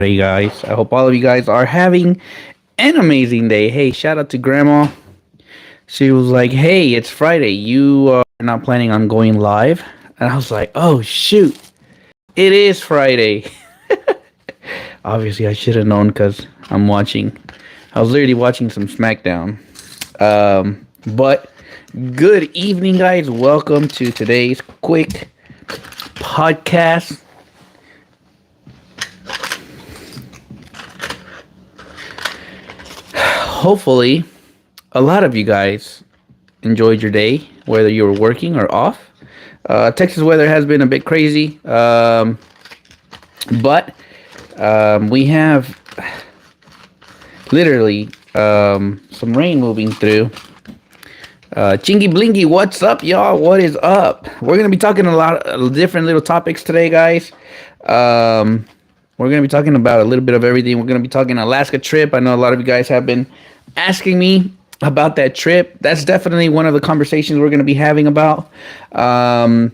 Hey guys, I hope all of you guys are having an amazing day. Hey, shout out to Grandma. She was like, "Hey, it's Friday. You are not planning on going live?" And I was like, "Oh shoot, it is Friday." Obviously, I should have known because I'm watching. I was literally watching some SmackDown. But good evening, guys. Welcome to today's quick podcast. Hopefully, a lot of you guys enjoyed your day, whether you were working or off. Texas weather has been a bit crazy, but we have literally some rain moving through. Chingy Blingy, what's up, y'all? What is up? We're gonna be talking a lot of different little topics today, guys. We're gonna be talking about a little bit of everything. We're gonna be talking Alaska trip. I know a lot of you guys have been asking me about that trip. That's definitely one of the conversations we're gonna be having about. We're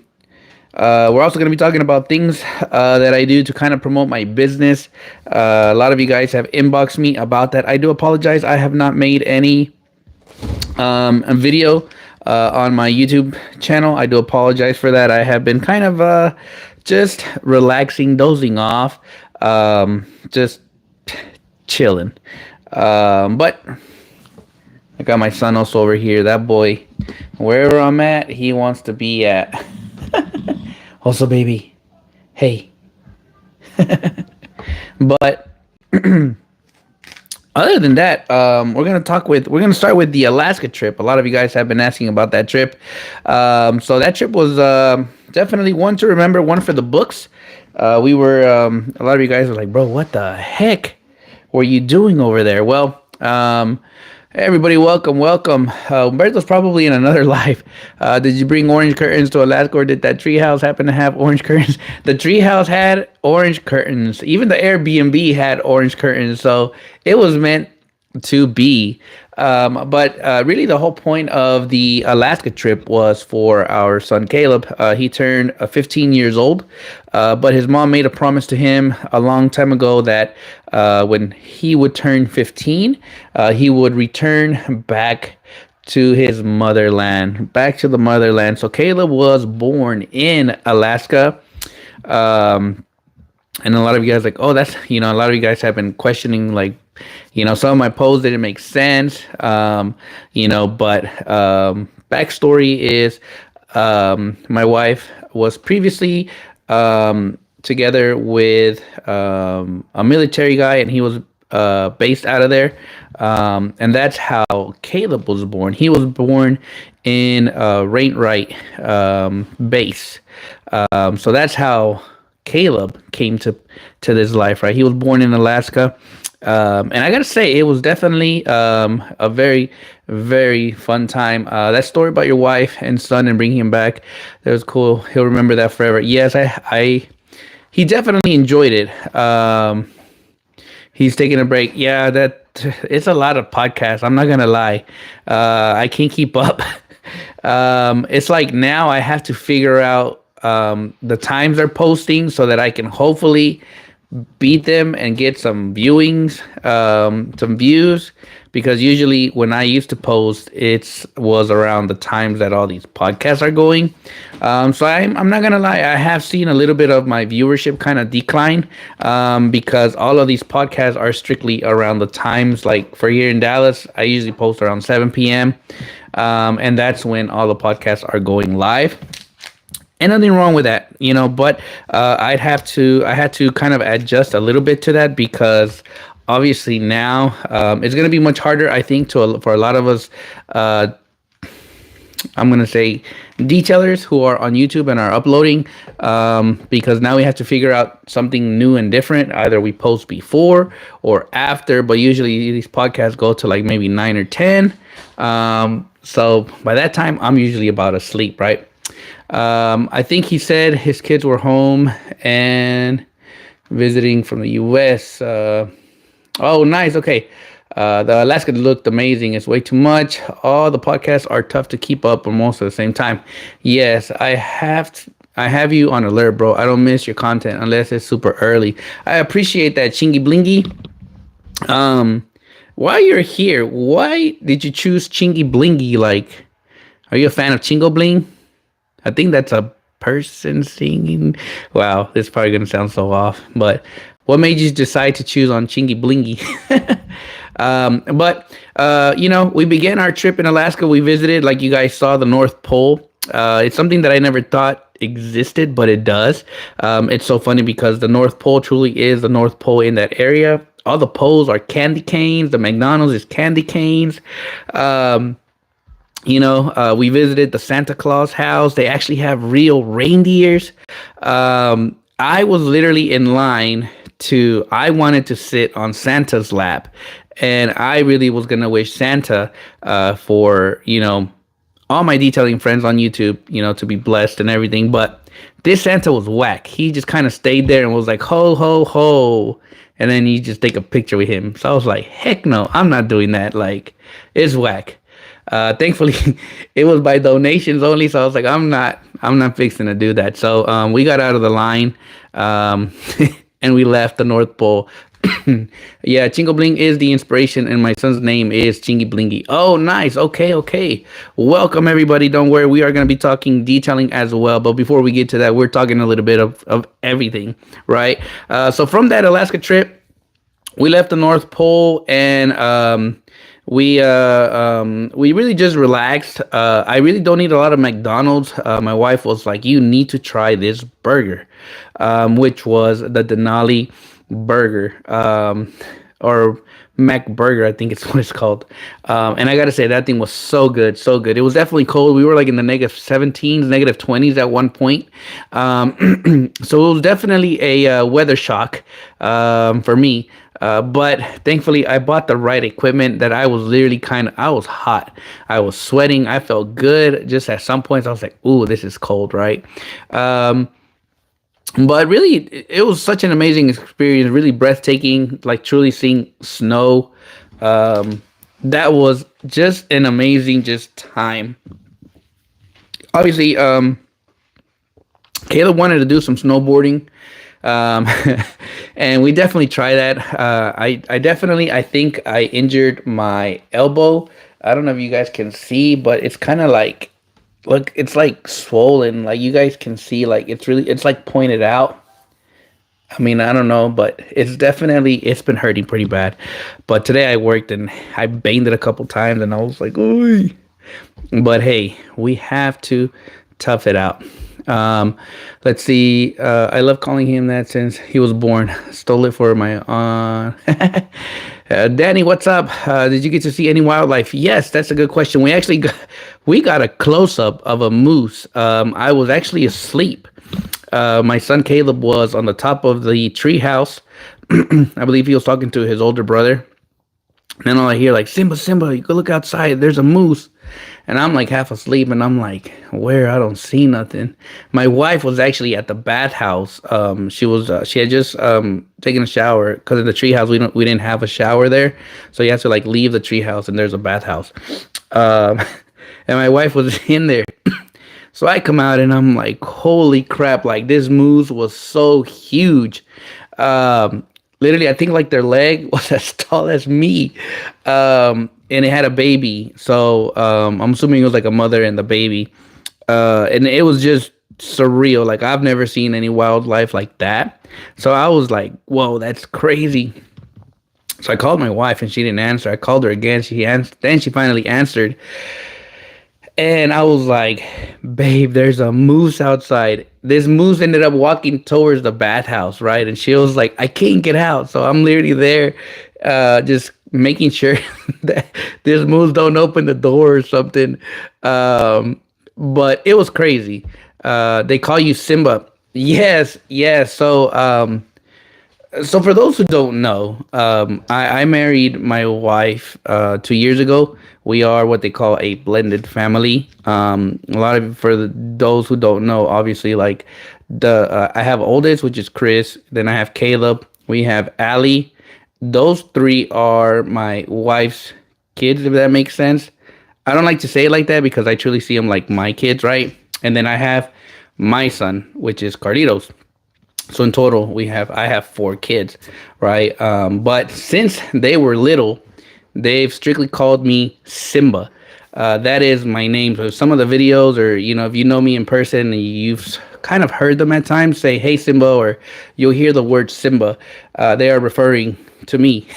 also going to be talking about things that I do to kind of promote my business. A lot of you guys have inboxed me about that. I do apologize. I have not made any a video on my YouTube channel. I do apologize for that. I have been kind of just relaxing, dozing off, just chilling. But I got my son also over here. That boy, wherever I'm at, he wants to be at. Also, baby, hey. But other than that, we're gonna start with the Alaska trip. A lot of you guys have been asking about that trip. So that trip was definitely one to remember, one for the books. We were a lot of you guys were like, bro, what the heck were you doing over there? Well, hey everybody, welcome. Humberto's probably in another life. Did you bring orange curtains to Alaska, or did that treehouse happen to have orange curtains? The treehouse had orange curtains. Even the Airbnb had orange curtains, so it was meant to be. But really, the whole point of the Alaska trip was for our son Caleb. He turned 15 years old, but his mom made a promise to him a long time ago that when he would turn 15, he would return back to his motherland, back to the motherland. So Caleb was born in Alaska. And a lot of you guys like, oh, that's, a lot of you guys have been questioning, like, some of my posts didn't make sense, but backstory is my wife was previously together with a military guy, and he was based out of there. And that's how Caleb was born. He was born in Wainwright base. So that's how Caleb came to this life, right? He was born in Alaska. And I gotta say, it was definitely a very, very fun time. That story about your wife and son and bringing him back, that was cool. He'll remember that forever. Yes, he definitely enjoyed it. He's taking a break. Yeah, it's a lot of podcasts. I'm not gonna lie. I can't keep up. It's like now I have to figure out the times they're posting so that I can hopefully beat them and get some viewings, some views, because usually when I used to post, it was around the times that all these podcasts are going. So I'm not gonna lie, I have seen a little bit of my viewership kind of decline, because all of these podcasts are strictly around the times. Like for here in Dallas, I usually post around 7 p.m. And that's when all the podcasts are going live. And nothing wrong with that, but I had to kind of adjust a little bit to that, because obviously now it's going to be much harder, I think, for a lot of us, I'm going to say detailers who are on YouTube and are uploading, because now we have to figure out something new and different. Either we post before or after, but usually these podcasts go to like maybe 9 or 10. So by that time, I'm usually about asleep, right? I think he said his kids were home and visiting from the U.S. Oh, nice. Okay. The Alaska looked amazing. It's way too much. All the podcasts are tough to keep up almost at the same time. Yes, I have I have you on alert, bro. I don't miss your content unless it's super early. I appreciate that, Chingy Blingy. Um, while you're here, why did you choose Chingy Blingy? Like, are you a fan of Chingo Bling? I think that's a person singing. Wow, this is probably gonna sound so off. But what made you decide to choose on Chingy Blingy? We began our trip in Alaska. We visited, like you guys saw, the North Pole. It's something that I never thought existed, but it does. It's so funny because the North Pole truly is the North Pole in that area. All the poles are candy canes. The McDonald's is candy canes. We visited the Santa Claus house. They actually have real reindeers. I was literally in line I wanted to sit on Santa's lap. And I really was going to wish Santa for, all my detailing friends on YouTube, to be blessed and everything. But this Santa was whack. He just kind of stayed there and was like, ho, ho, ho. And then you just take a picture with him. So I was like, heck no, I'm not doing that. Like, it's whack. Thankfully, it was by donations only. So I was like, I'm not fixing to do that. So we got out of the line and we left the North Pole. Yeah, Chingo Bling is the inspiration, and my son's name is Chingy Blingy. Oh, nice. Okay. Welcome, everybody. Don't worry, we are going to be talking detailing as well. But before we get to that, we're talking a little bit of everything, right? So from that Alaska trip, we left the North Pole, and we really just relaxed. I really don't eat a lot of McDonald's. My wife was like, "You need to try this burger," which was the Denali burger, or Mac Burger, I think it's what it's called. And I gotta say, that thing was so good, so good. It was definitely cold. We were like in the -17s, -20s at one point. So it was definitely a weather shock for me. But thankfully, I bought the right equipment. That I was literally I was hot. I was sweating. I felt good. Just at some points, I was like, "Ooh, this is cold," right? But really, it was such an amazing experience, really breathtaking, like truly seeing snow. That was just an amazing time. Obviously, Caleb wanted to do some snowboarding. And we definitely try that. I think I injured my elbow. I don't know if you guys can see, but it's kind of like, look, it's like swollen. Like you guys can see, like it's like pointed out. I mean, I don't know, but it's been hurting pretty bad. But today I worked and I banged it a couple times and I was like, "Oy." But hey, we have to tough it out. Let's see. I love calling him that since he was born. Stole it for my Danny, what's up? Did you get to see any wildlife? Yes, that's a good question. We got a close up of a moose. I was actually asleep. My son Caleb was on the top of the tree house. I believe he was talking to his older brother. And then all I hear, like, Simba, you go look outside. There's a moose. And I'm like half asleep, and I'm like, where? I don't see nothing. My wife was actually at the bathhouse. She had just taken a shower because in the treehouse we didn't have a shower there, so you have to like leave the treehouse and there's a bathhouse. And my wife was in there, so I come out and I'm like, holy crap! Like this moose was so huge. Literally, I think like their leg was as tall as me. And it had a baby. So I'm assuming it was like a mother and the baby. And it was just surreal. Like I've never seen any wildlife like that. So I was like, whoa, that's crazy. So I called my wife and she didn't answer. I called her again. Then she finally answered. And I was like, babe, there's a moose outside. This moose ended up walking towards the bathhouse, right? And she was like, I can't get out. So I'm literally there just making sure that this moose don't open the door or something. But it was crazy. They call you Simba. Yes. So for those who don't know, I married my wife 2 years ago. We are what they call a blended family. Those who don't know, obviously, like I have oldest, which is Chris. Then I have Caleb. We have Allie. Those three are my wife's kids, if that makes sense. I don't like to say it like that because I truly see them like my kids, right? And then I have my son, which is Carlitos. So in total, I have 4 kids, right? But since they were little, they've strictly called me Simba. That is my name. So some of the videos, or if you know me in person, you've kind of heard them at times say, "Hey Simba," or you'll hear the word Simba. They are referring to me.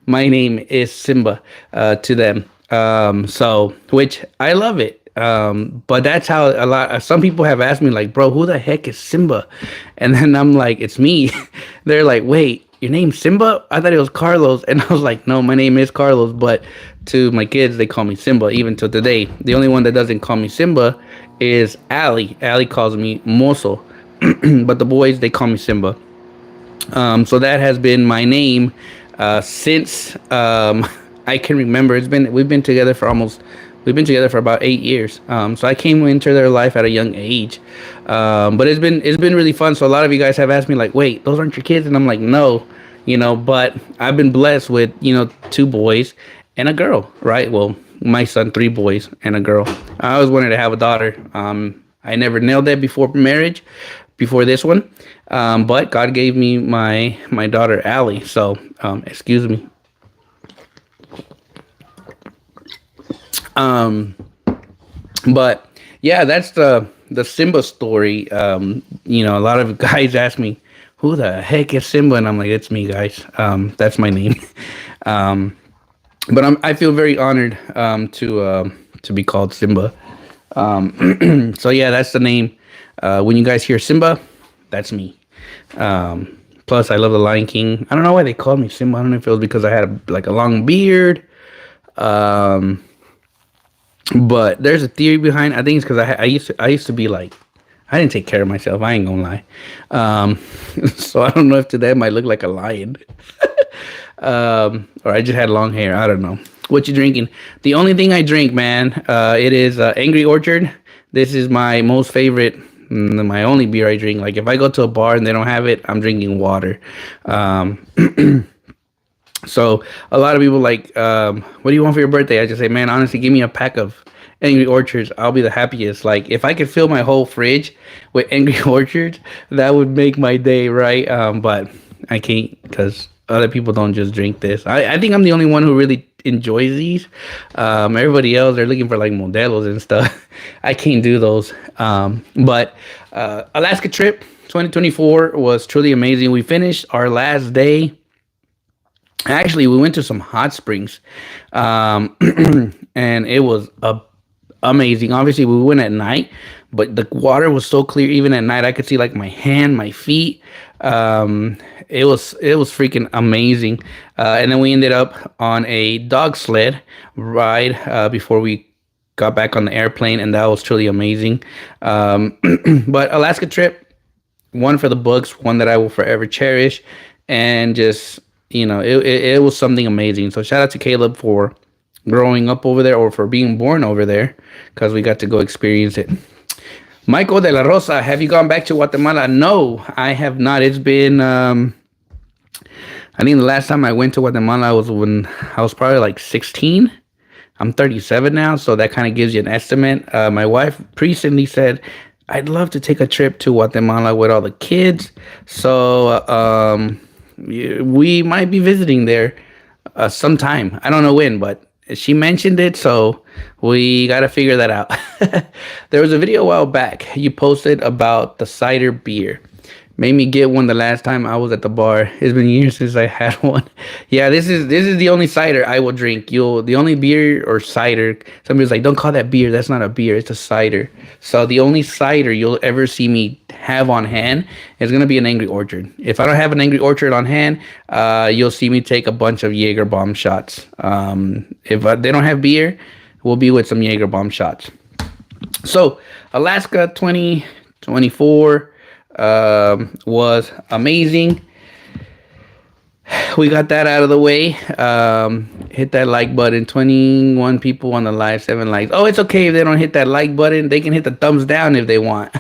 My name is Simba to them. So which I love it. But that's how some people have asked me, like, bro, who the heck is Simba? And then I'm like, it's me. They're like, wait, your name's Simba? I thought it was Carlos. And I was like, no, my name is Carlos, but to my kids they call me Simba even till today. The only one that doesn't call me Simba is Ali. Ali calls me Mozo. But the boys, they call me Simba. So that has been my name since I can remember. We've been together for about 8 years. So I came into their life at a young age. But it's been really fun. So a lot of you guys have asked me, like, wait, those aren't your kids? And I'm like, no, but I've been blessed with, 2 boys and a girl, right? Well, my son, 3 boys and a girl. I always wanted to have a daughter. I never nailed that before marriage, before this one. But God gave me my daughter, Allie. So, excuse me. But yeah, that's the Simba story. A lot of guys ask me, who the heck is Simba? And I'm like, it's me, guys. That's my name. But I feel very honored to be called Simba. So yeah, that's the name. When you guys hear Simba, that's me. Plus, I love the Lion King. I don't know why they called me Simba. I don't know if it was because I had a long beard. But there's a theory behind. I think it's because I used to be like, I didn't take care of myself. I ain't gonna lie. So I don't know if today I might look like a lion. Or I just had long hair. I don't know. What you drinking? The only thing I drink, man, it is Angry Orchard. This is my most favorite, my only beer I drink. Like if I go to a bar and they don't have it, I'm drinking water. So a lot of people like, what do you want for your birthday? I just say, man, honestly, give me a pack of Angry Orchards. I'll be the happiest. Like if I could fill my whole fridge with Angry Orchards, that would make my day, right? But I can't because other people don't just drink this. I think I'm the only one who really enjoys these. Everybody else, they're looking for like Modelos and stuff. I can't do those. But Alaska trip 2024 was truly amazing. We finished our last day. Actually, we went to some hot springs, and it was amazing. Obviously, we went at night, but the water was so clear. Even at night, I could see like my hand, my feet. It was freaking amazing. And then we ended up on a dog sled ride before we got back on the airplane, and that was truly amazing. But Alaska trip, one for the books, one that I will forever cherish, and just it was something amazing. So shout out to Caleb for growing up over there, or for being born over there, because we got to go experience it. Michael de la Rosa, have you gone back to Guatemala? No, I have not. It's been, I think the last time I went to Guatemala was when I was probably like 16. I'm 37 now, so that kind of gives you an estimate. My wife recently said, I'd love to take a trip to Guatemala with all the kids. So, we might be visiting there sometime. I don't know when, but she mentioned it, so we got to figure that out. There was a video a while back you posted about the cider beer. Made me get one the last time I was at the bar. It's been years since I had one. Yeah, this is the only cider I will drink. The only beer or cider. Somebody's like, don't call that beer. That's not a beer. It's a cider. So the only cider you'll ever see me have on hand is gonna be an Angry Orchard. If I don't have an Angry Orchard on hand, you'll see me take a bunch of Jaeger bomb shots. If they don't have beer, we'll be with some Jaeger bomb shots. So Alaska 2024. Was amazing. We got that out of the way. Hit that like button. 21 people on the live, 7 likes. Oh, it's okay if they don't hit that like button. They can hit the thumbs down if they want.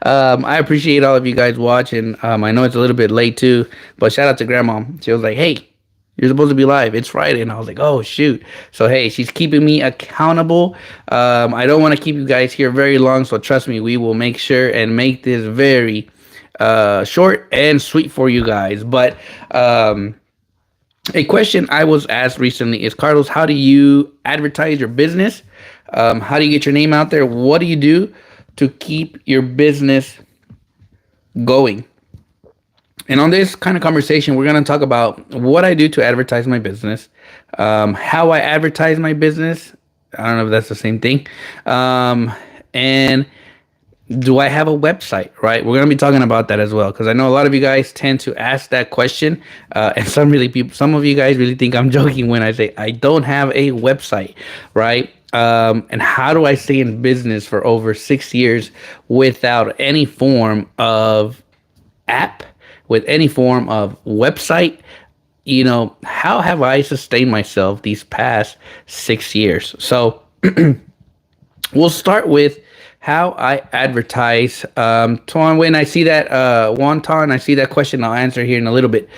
I appreciate all of you guys watching. I know it's a little bit late too, but shout out to Grandma. She was like, hey, You're supposed to be live. It's Friday. And I was like, oh, shoot. So, hey, she's keeping me accountable. I don't want to keep you guys here very long. So, trust me, we will make sure and make this very short and sweet for you guys. But a question I was asked recently is, Carlos, how do you advertise your business? How do you get your name out there? What do you do to keep your business going? And on this kind of conversation, we're going to talk about what I do to advertise my business, how I advertise my business. I don't know if that's the same thing. And do I have a website, right? We're going to be talking about that as well, because I know a lot of you guys tend to ask that question. And some of you guys really think I'm joking when I say I don't have a website, right? And how do I stay in business for over 6 years without any form of app, with any form of website? How have I sustained myself these past 6 years? So we'll start with how I advertise. Tuan, when I see that, Wonton, I see that question, I'll answer here in a little bit.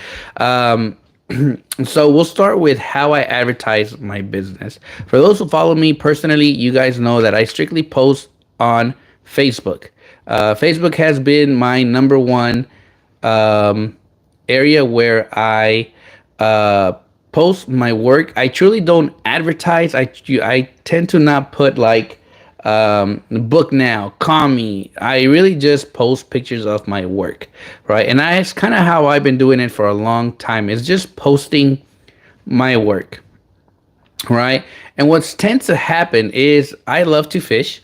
So we'll start with how I advertise my business. For those who follow me personally, you guys know that I strictly post on Facebook. Facebook has been my number one area where I post my work. I truly don't advertise. I tend to not put like book now, call me. I really just post pictures of my work, right? And that's kind of how I've been doing it for a long time. It's just posting my work, right? And what's tends to happen is I love to fish.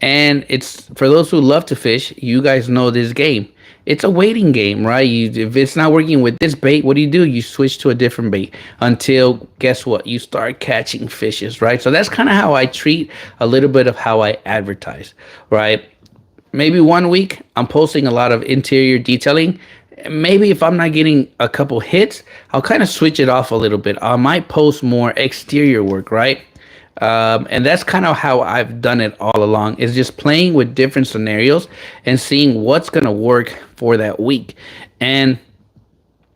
And it's for those who love to fish, you guys know this game. It's a waiting game, right? If it's not working with this bait, what do? You switch to a different bait until, guess what? You start catching fishes, right? So that's kind of how I treat a little bit of how I advertise, right? Maybe one week I'm posting a lot of interior detailing. Maybe if I'm not getting a couple hits, I'll kind of switch it off a little bit. I might post more exterior work, right? And that's kind of how I've done it all along, is just playing with different scenarios and seeing what's going to work for that week. And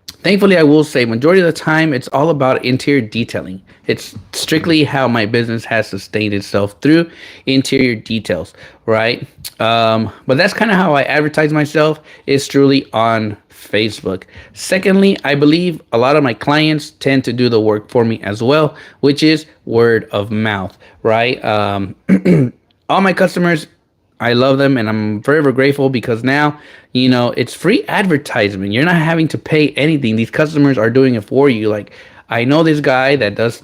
thankfully, I will say majority of the time, it's all about interior detailing. It's strictly how my business has sustained itself through interior details, right? But that's kind of how I advertise myself, is truly on Facebook. Secondly, I believe a lot of my clients tend to do the work for me as well, which is word of mouth, right? All my customers, I love them, and I'm forever grateful, because now, it's free advertisement. You're not having to pay anything. These customers are doing it for you. Like, I know this guy that does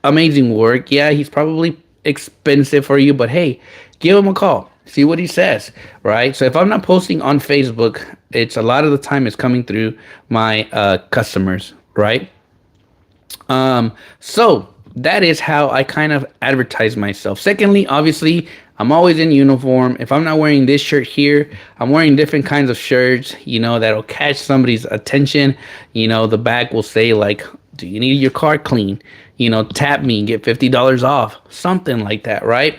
amazing work. Yeah, he's probably expensive for you, but hey, give him a call. See what he says, right? So if I'm not posting on Facebook, it's a lot of the time it's coming through my customers, right? So that is how I kind of advertise myself. Secondly, obviously, I'm always in uniform. If I'm not wearing this shirt here, I'm wearing different kinds of shirts, that'll catch somebody's attention. The back will say like, do you need your car clean? Tap me and get $50 off, something like that, right?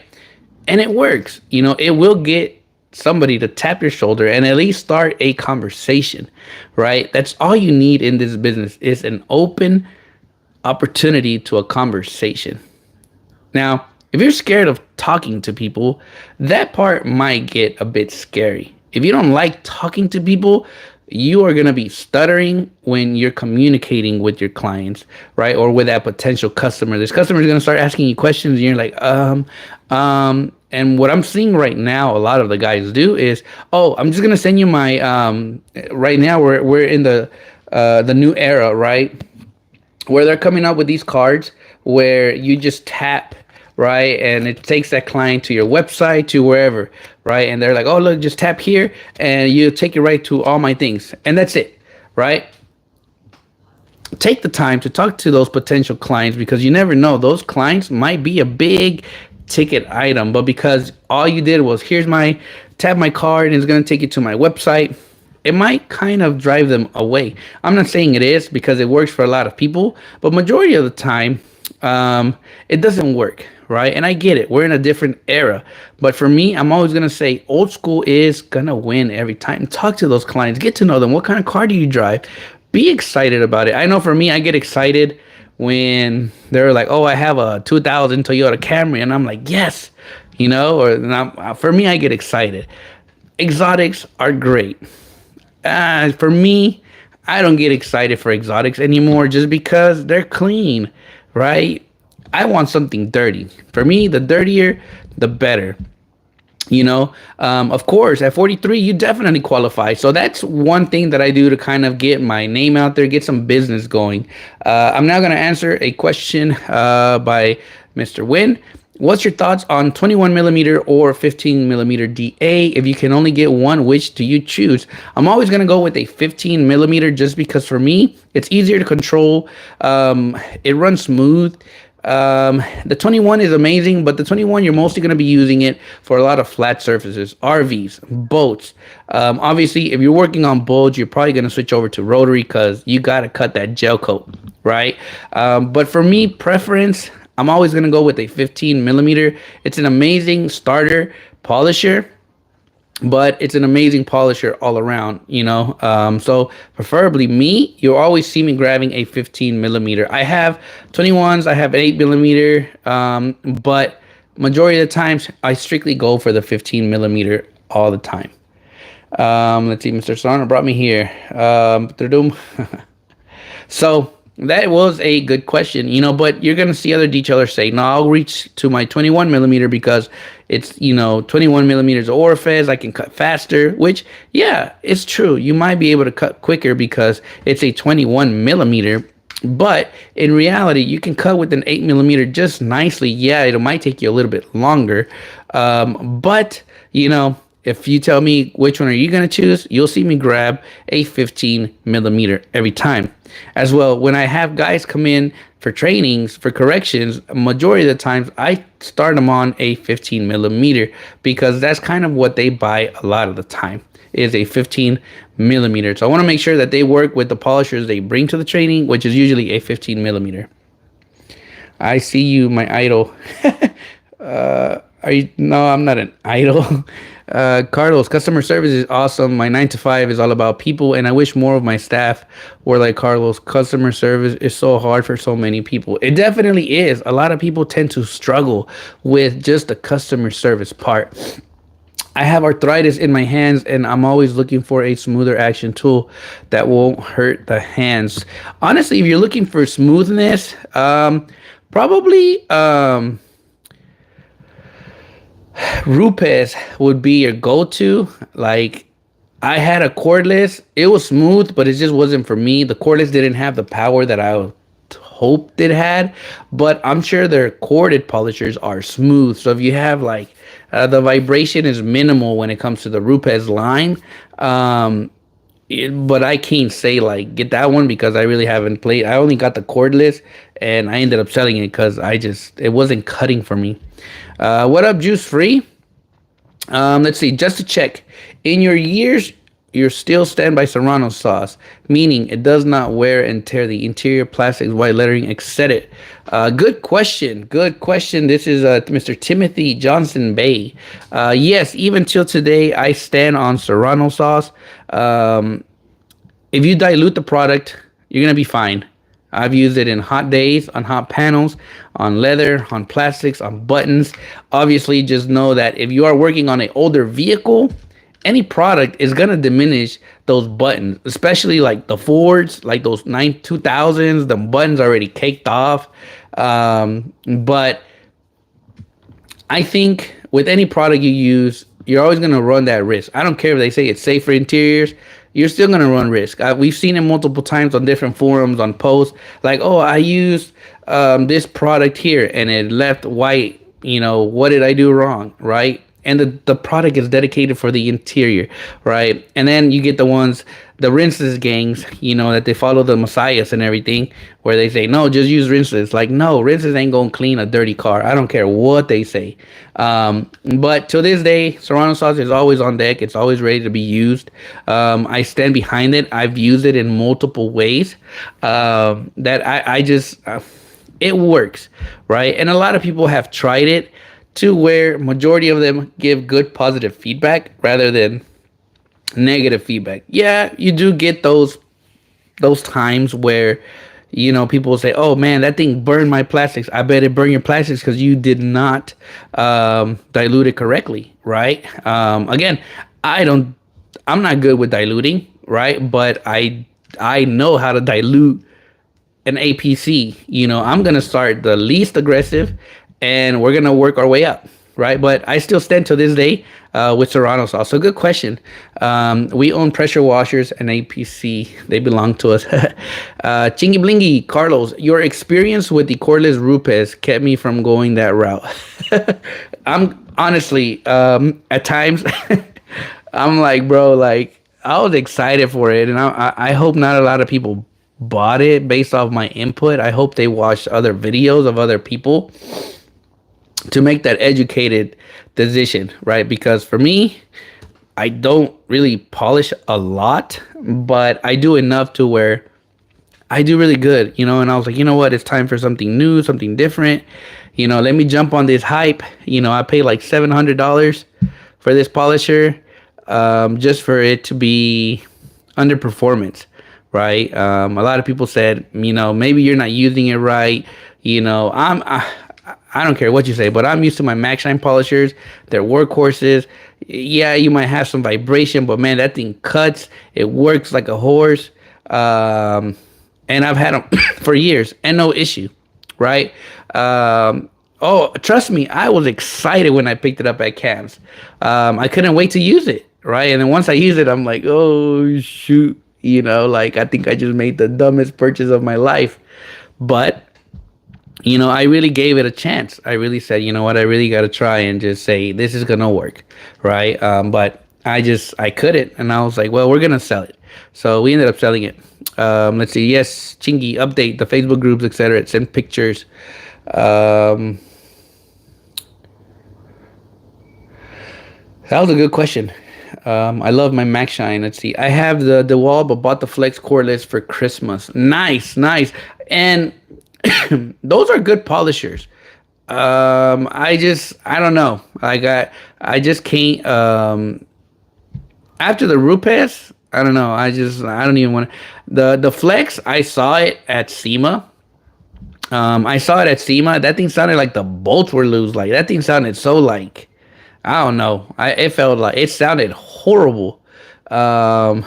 And it works. It will get somebody to tap your shoulder and at least start a conversation, right? That's all you need in this business, is an open opportunity to a conversation. Now, if you're scared of talking to people, that part might get a bit scary. If you don't like talking to people, you are going to be stuttering when you're communicating with your clients, right? Or with that potential customer. This customer is going to start asking you questions, and you're like, and what I'm seeing right now, a lot of the guys do is, oh, I'm just going to send you my, right now we're in the new era, right? Where they're coming up with these cards where you just tap, right? And it takes that client to your website, to wherever, right? And they're like, oh, look, just tap here and you take it right to all my things. And that's it, right? Take the time to talk to those potential clients, because you never know. Those clients might be a big ticket item, but because all you did was, tap my card and it's going to take you to my website, it might kind of drive them away. I'm not saying it is, because it works for a lot of people, but majority of the time, it doesn't work, right? And I get it. We're in a different era. But for me, I'm always going to say old school is going to win every time. Talk to those clients. Get to know them. What kind of car do you drive? Be excited about it. I know for me, I get excited when they're like, "Oh, I have a 2000 Toyota Camry," and I'm like, "Yes," you know. Or for me, I get excited. Exotics are great. For me, I don't get excited for exotics anymore just because they're clean, right? I want something dirty. For me, the dirtier, the better. Of course, at 43, you definitely qualify. So that's one thing that I do to kind of get my name out there, get some business going. I'm now going to answer a question by Mr. Wynn. What's your thoughts on 21 millimeter or 15 millimeter DA? If you can only get one, which do you choose? I'm always going to go with a 15 millimeter just because for me, it's easier to control. It runs smooth. The 21 is amazing, but the 21, you're mostly going to be using it for a lot of flat surfaces, RVs, boats. Obviously, if you're working on boats, you're probably going to switch over to rotary because you got to cut that gel coat, right? But for me, preference, I'm always going to go with a 15 millimeter. It's an amazing starter polisher, but it's an amazing polisher all around. So preferably me, you'll always see me grabbing a 15 millimeter. I have 21s, I have an 8 millimeter, but majority of the times I strictly go for the 15 millimeter all the time. Let's see, Mr. Serrano brought me here. So that was a good question, but you're going to see other detailers say, no, I'll reach to my 21 millimeter because it's, 21 millimeters orifice. I can cut faster, which, yeah, it's true. You might be able to cut quicker because it's a 21 millimeter. But in reality, you can cut with an 8 millimeter just nicely. Yeah, it might take you a little bit longer. But, if you tell me which one are you going to choose, you'll see me grab a 15 millimeter every time. As well, when I have guys come in for trainings, for corrections, majority of the times I start them on a 15 millimeter because that's kind of what they buy a lot of the time is a 15 millimeter. So I want to make sure that they work with the polishers they bring to the training, which is usually a 15 millimeter. I see you, my idol. Are you? No, I'm not an idol. Carlos, customer service is awesome. My 9 to 5 is all about people, and I wish more of my staff were like Carlos. Customer service is so hard for so many people. It definitely is. A lot of people tend to struggle with just the customer service part. I have arthritis in my hands, and I'm always looking for a smoother action tool that won't hurt the hands. Honestly, if you're looking for smoothness, probably Rupes would be your go-to. Like, I had a cordless. It was smooth, but it just wasn't for me. The cordless didn't have the power that I hoped it had, but I'm sure their corded polishers are smooth. So if you have like the vibration is minimal when it comes to the Rupes line. But I can't say like get that one because I really haven't played. I only got the cordless and I ended up selling it because it wasn't cutting for me. What up, Juice Free? Let's see, just to check. In your years, you still stand by Serrano sauce, meaning it does not wear and tear the interior plastics, white lettering, etc. Good question. Good question. This is Mr. Timothy Johnson Bay. Yes, even till today, I stand on Serrano sauce. If you dilute the product, you're going to be fine. I've used it in hot days, on hot panels, on leather, on plastics, on buttons. Obviously, just know that if you are working on an older vehicle, any product is going to diminish those buttons, especially like the Fords, like those 2000s, the buttons already caked off. But I think with any product you use, you're always going to run that risk. I don't care if they say it's safe for interiors. You're still going to run risk. We've seen it multiple times on different forums, on posts. Like, oh, I used this product here and it left white. What did I do wrong, right? And the product is dedicated for the interior, right? And then you get the ones, the rinses gangs, that they follow the messiahs and everything, where they say, no, just use rinses. Like, no, rinses ain't gonna clean a dirty car. I don't care what they say. But to this day, Serrano sauce is always on deck. It's always ready to be used. I stand behind it. I've used it in multiple ways. It works, right? And a lot of people have tried it, to where majority of them give good positive feedback rather than negative feedback. Yeah, you do get those times where People will say, "Oh man, that thing burned my plastics." I bet it burned your plastics because you did not dilute it correctly, right? Again, I don't. I'm not good with diluting, right? But I know how to dilute an APC. I'm gonna start the least aggressive, and we're gonna work our way up, right? But I still stand to this day with Serrano sauce. So good question. We own pressure washers and APC. They belong to us. Chingy Blingy, Carlos, your experience with the cordless Rupes kept me from going that route. I'm honestly, at times, I'm like, bro, like I was excited for it, and I hope not a lot of people bought it based off my input. I hope they watched other videos of other people to make that educated decision, right? Because for me, I don't really polish a lot, but I do enough to where I do really good, and I was like, you know what? It's time for something new, something different. Let me jump on this hype. I paid like $700 for this polisher, just for it to be under performance, right? A lot of people said, maybe you're not using it right. I don't care what you say, but I'm used to my Max Shine polishers. They're workhorses. Yeah, you might have some vibration, but man, that thing cuts. It works like a horse. And I've had them for years and no issue, right? Oh, trust me, I was excited when I picked it up at Cam's. I couldn't wait to use it, right? And then once I use it, I'm like, oh, shoot. Like I think I just made the dumbest purchase of my life. But I really gave it a chance. I really said, you know what, I really got to try and just say, this is going to work, right? But I couldn't. And I was like, well, we're going to sell it. So we ended up selling it. Let's see. Yes, Chingy, update the Facebook groups, etc. Send pictures. That was a good question. I love my Max Shine. Let's see. I have the DeWalt, but bought the Flex cordless for Christmas. Nice. And those are good polishers. I don't know. I just can't. After the Rupes, I don't know. I don't even want to. The Flex, I saw it at SEMA. That thing sounded like the bolts were loose. Like that thing sounded so like, I don't know. It felt like it sounded horrible. It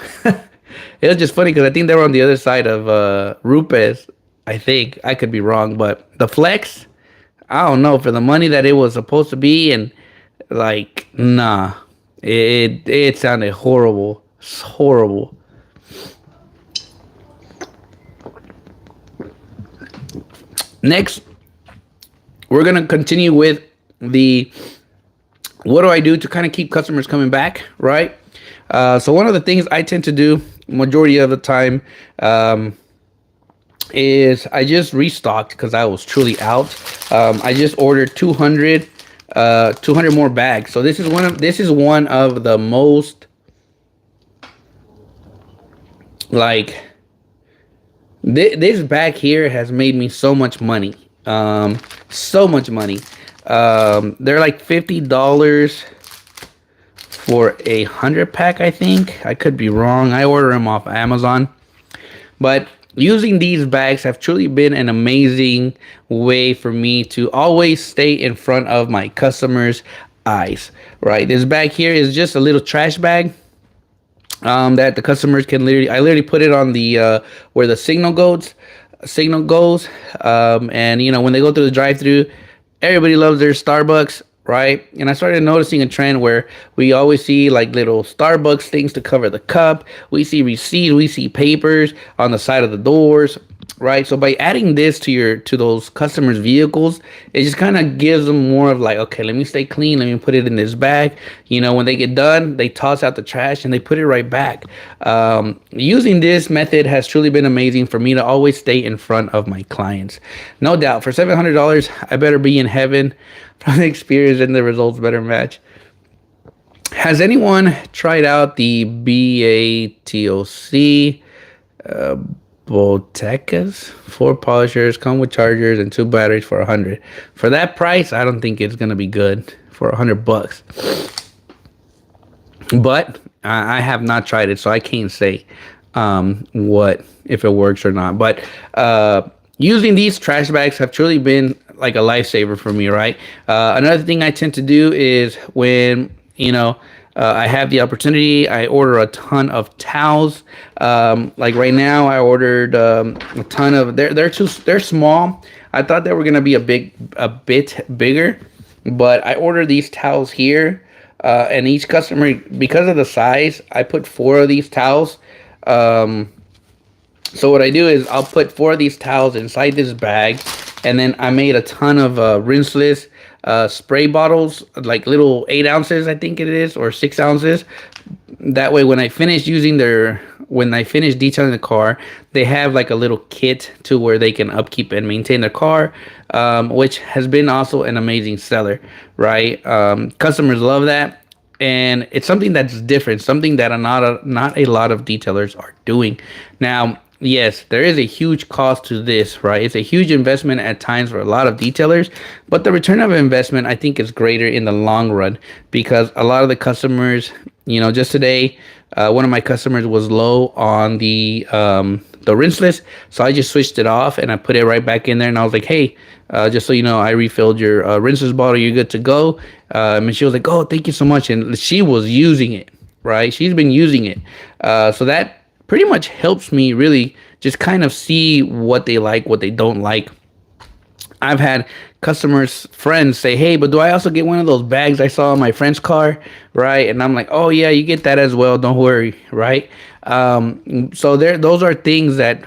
was just funny because I think they were on the other side of Rupes. I think I could be wrong, but the Flex, I don't know, for the money that it was supposed to be, and like, nah, it sounded horrible. It's horrible. Next, we're gonna continue with the what do I do to kind of keep customers coming back, right? So one of the things I tend to do majority of the time is I just restocked because I was truly out. I just ordered 200 more bags. So this is one of the most, like, this bag here has made me so much money. So much money. They're like $50 for 100 pack, I think. I could be wrong. I order them off Amazon. But using these bags have truly been an amazing way for me to always stay in front of my customers' eyes, right? This bag here is just a little trash bag that the customers can I literally put it on the where the signal goes, and when they go through the drive-through, everybody loves their Starbucks, right? And I started noticing a trend where we always see like little Starbucks things to cover the cup. We see receipts, we see papers on the side of the doors, right? So by adding this to those customers' vehicles, it just kind of gives them more of like, okay, let me stay clean. Let me put it in this bag. When they get done, they toss out the trash and they put it right back. Using this method has truly been amazing for me to always stay in front of my clients. No doubt, for $700, I better be in heaven from the experience, and the results better match. Has anyone tried out the BATOC Botecas? 4 polishers, come with chargers and 2 batteries for 100. For that price, I don't think it's gonna be good for $100. But I have not tried it, so I can't say. what if it works or not. But using these trash bags have truly been like a lifesaver for me, right? Another thing I tend to do is when I have the opportunity, I order a ton of towels. Like right now, I ordered a ton of. They're small. I thought they were gonna be a bit bigger, but I ordered these towels here, and each customer, because of the size, I put 4 of these towels. So what I do is I'll put 4 of these towels inside this bag, and then I made a ton of rinseless spray bottles, like little 8 ounces, I think it is, or 6 ounces. That way, when I finish detailing the car, they have like a little kit to where they can upkeep and maintain their car, which has been also an amazing seller, right? Customers love that. And it's something that's different, something that not a lot of detailers are doing. Now, yes, there is a huge cost to this, right? It's a huge investment at times for a lot of detailers, but the return of investment, I think, is greater in the long run, because a lot of the customers, just today, one of my customers was low on the rinseless, so I just switched it off and I put it right back in there, and I was like, hey, just so you know, I refilled your rinseless bottle, you're good to go. And she was like, oh, thank you so much. And she was using it, right? She's been using it. So that pretty much helps me really just kind of see what they like, what they don't like. I've had customers, friends say, hey, but do I also get one of those bags I saw in my friend's car, right? And I'm like, oh yeah, you get that as well, don't worry, right? So those are things that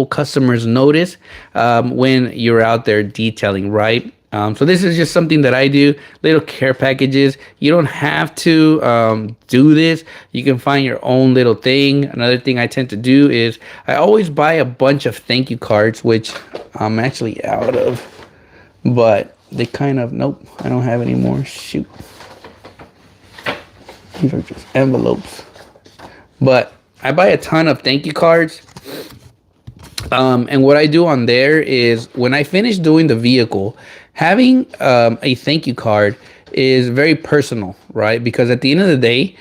customers notice when you're out there detailing, right? So this is just something that I do, little care packages. You don't have to do this. You can find your own little thing. Another thing I tend to do is I always buy a bunch of thank you cards, which I'm actually out of, but they nope, I don't have any more. Shoot. These are just envelopes. But I buy a ton of thank you cards. And what I do on there is when I finish doing the vehicle, having a thank you card is very personal, right? Because at the end of the day,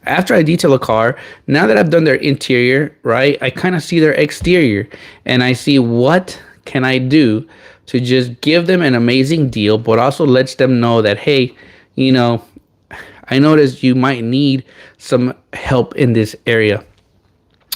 after I detail a car, now that I've done their interior, right, I kind of see their exterior and I see what can I do to just give them an amazing deal, but also lets them know that, hey, I noticed you might need some help in this area.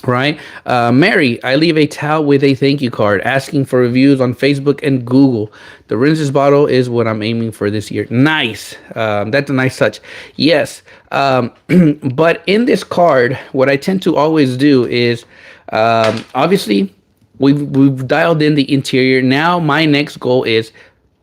Right? Mary, I leave a towel with a thank you card asking for reviews on Facebook and Google. The rinses bottle is what I'm aiming for this year. Nice. That's a nice touch. Yes. But in this card, what I tend to always do is, obviously, we've dialed in the interior. Now, my next goal is,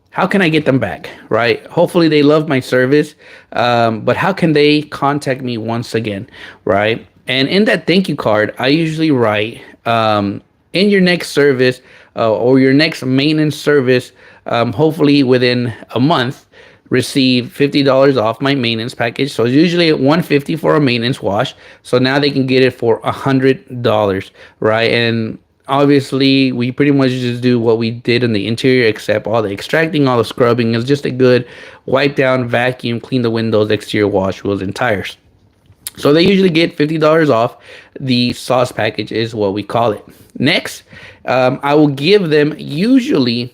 how can I get them back, right? Hopefully they love my service, but how can they contact me once again, right? And in that thank you card, I usually write, in your next service or your next maintenance service, hopefully within a month, receive $50 off my maintenance package. So it's usually $150 for a maintenance wash. So now they can get it for $100, right? And obviously, we pretty much just do what we did in the interior, except all the extracting, all the scrubbing. Is just a good wipe down, vacuum, clean the windows, exterior wash, wheels, and tires. So they usually get $50 off. The sauce package is what we call it. Next, I will give them usually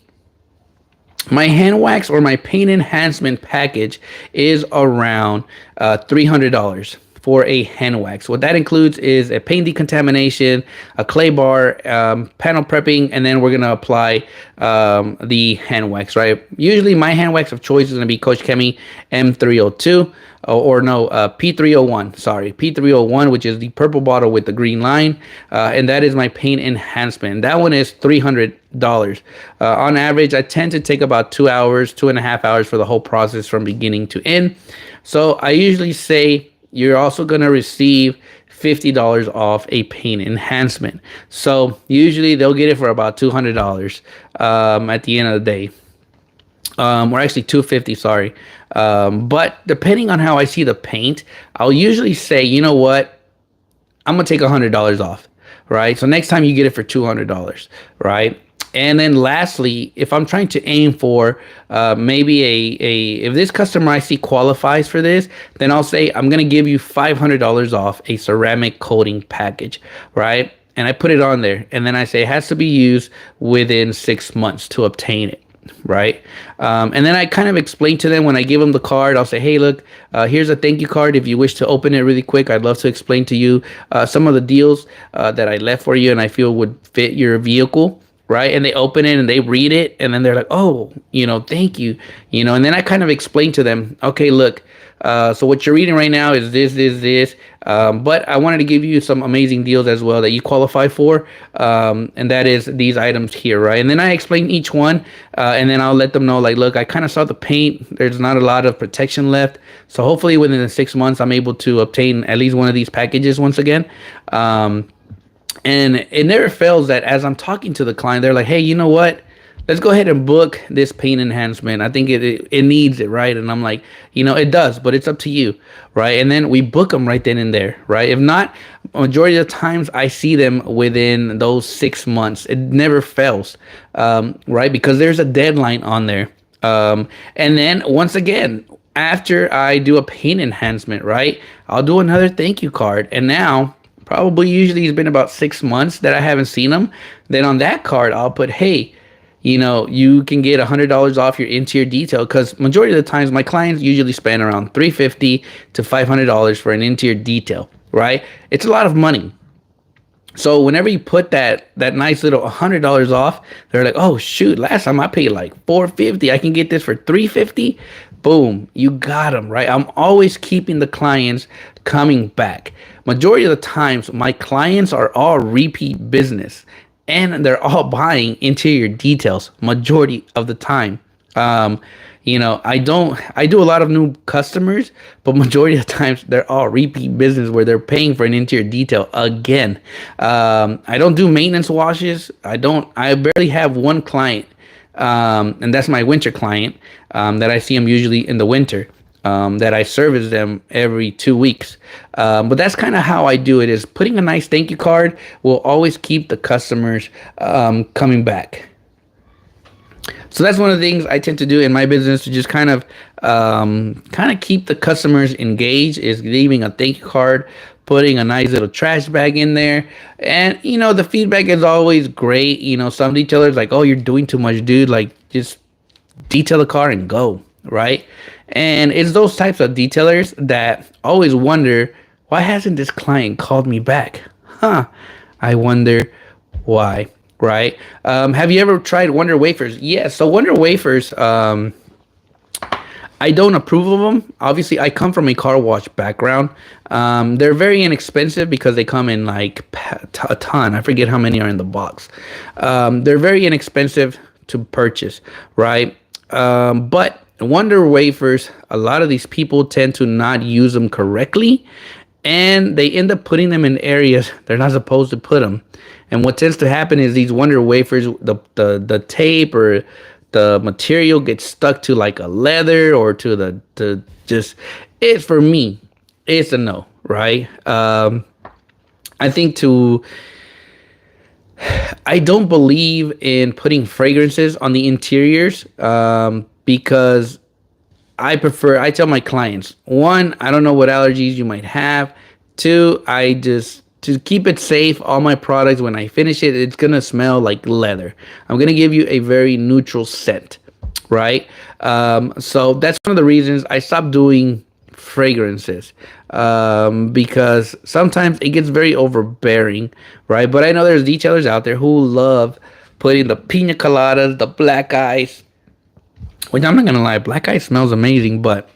my hand wax or my paint enhancement package is around $300 for a hand wax. What that includes is a paint decontamination, a clay bar, panel prepping, and then we're gonna apply the hand wax, right? Usually my hand wax of choice is gonna be Coach Chemi M302, P301, sorry, P301, which is the purple bottle with the green line, and that is my paint enhancement. That one is $300. On average, I tend to take about 2 hours, 2.5 hours for the whole process from beginning to end. So I usually say you're also going to receive $50 off a paint enhancement. So usually they'll get it for about $200 at the end of the day. Or actually $250, sorry. But depending on how I see the paint, I'll usually say, you know what? I'm going to take $100 off, right? So next time you get it for $200, right? And then lastly, if I'm trying to aim for maybe if this customer I see qualifies for this, then I'll say I'm gonna give you $500 off a ceramic coating package, right? And I put it on there, and then I say it has to be used within 6 months to obtain it, right? And then I kind of explain to them when I give them the card. I'll say, hey, look, here's a thank you card. If you wish to open it really quick, I'd love to explain to you some of the deals that I left for you and I feel would fit your vehicle, right? And they open it and they read it, and then they're like, oh, thank you, and then I kind of explain to them, okay, look, so what you're reading right now is this, but I wanted to give you some amazing deals as well that you qualify for, and that is these items here, right? And then I explain each one, and then I'll let them know, like, look, I kind of saw the paint. There's not a lot of protection left, so hopefully within the 6 months, I'm able to obtain at least one of these packages once again. And it never fails that as I'm talking to the client, they're like, hey, you know what? Let's go ahead and book this paint enhancement. I think it needs it, right? And I'm like, it does, but it's up to you, right? And then we book them right then and there, right? If not, majority of the times I see them within those 6 months. It never fails, right? Because there's a deadline on there. And then once again, after I do a paint enhancement, right, I'll do another thank you card. And now, probably usually it's been about 6 months that I haven't seen them. Then on that card, I'll put, hey, you can get $100 off your interior detail, because majority of the times my clients usually spend around $350 to $500 for an interior detail, right? It's a lot of money. So whenever you put that nice little $100 off, they're like, oh shoot, last time I paid like $450. I can get this for $350. Boom, you got them, right? I'm always keeping the clients coming back. Majority of the times, my clients are all repeat business, and they're all buying interior details majority of the time. I do a lot of new customers, but majority of the times they're all repeat business where they're paying for an interior detail again. I don't do maintenance washes. I barely have one client, and that's my winter client, that I see them usually in the winter. That I service them every 2 weeks. But that's kind of how I do it, is putting a nice thank you card will always keep the customers coming back. So that's one of the things I tend to do in my business to just kind of keep the customers engaged, is leaving a thank you card, putting a nice little trash bag in there. And, the feedback is always great. Some detailers like, oh, you're doing too much, dude. Like, just detail the car and go, right? And it's those types of detailers that always wonder, why hasn't this client called me back? I wonder why, right? Have you ever tried Wonder Wafers? Yes. So Wonder Wafers, I don't approve of them. Obviously, I come from a car wash background. They're very inexpensive because they come in like a ton. I forget how many are in the box. They're very inexpensive to purchase, right? But Wonder Wafers, a lot of these people tend to not use them correctly, and they end up putting them in areas they're not supposed to put them. And what tends to happen is these Wonder Wafers, the tape or the material gets stuck to like a leather or to it's, for me, it's a no, right? I don't believe in putting fragrances on the interiors, because I tell my clients, one, I don't know what allergies you might have. Two, to keep it safe, all my products, when I finish it, it's going to smell like leather. I'm going to give you a very neutral scent, right? So that's one of the reasons I stopped doing fragrances, because sometimes it gets very overbearing, right? But I know there's detailers out there who love putting the pina coladas, the black ice, which I'm not gonna lie, black ice smells amazing. But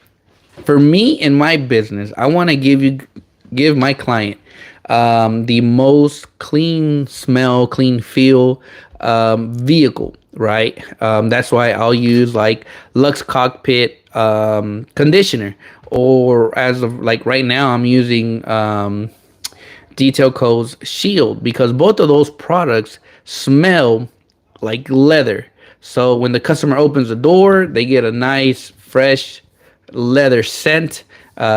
for me in my business, I want to give my client the most clean smell, clean feel vehicle, right? That's why I'll use like Lux Cockpit conditioner, or as of like right now, I'm using Detail Co's Shield, because both of those products smell like leather. So when the customer opens the door, they get a nice, fresh leather scent.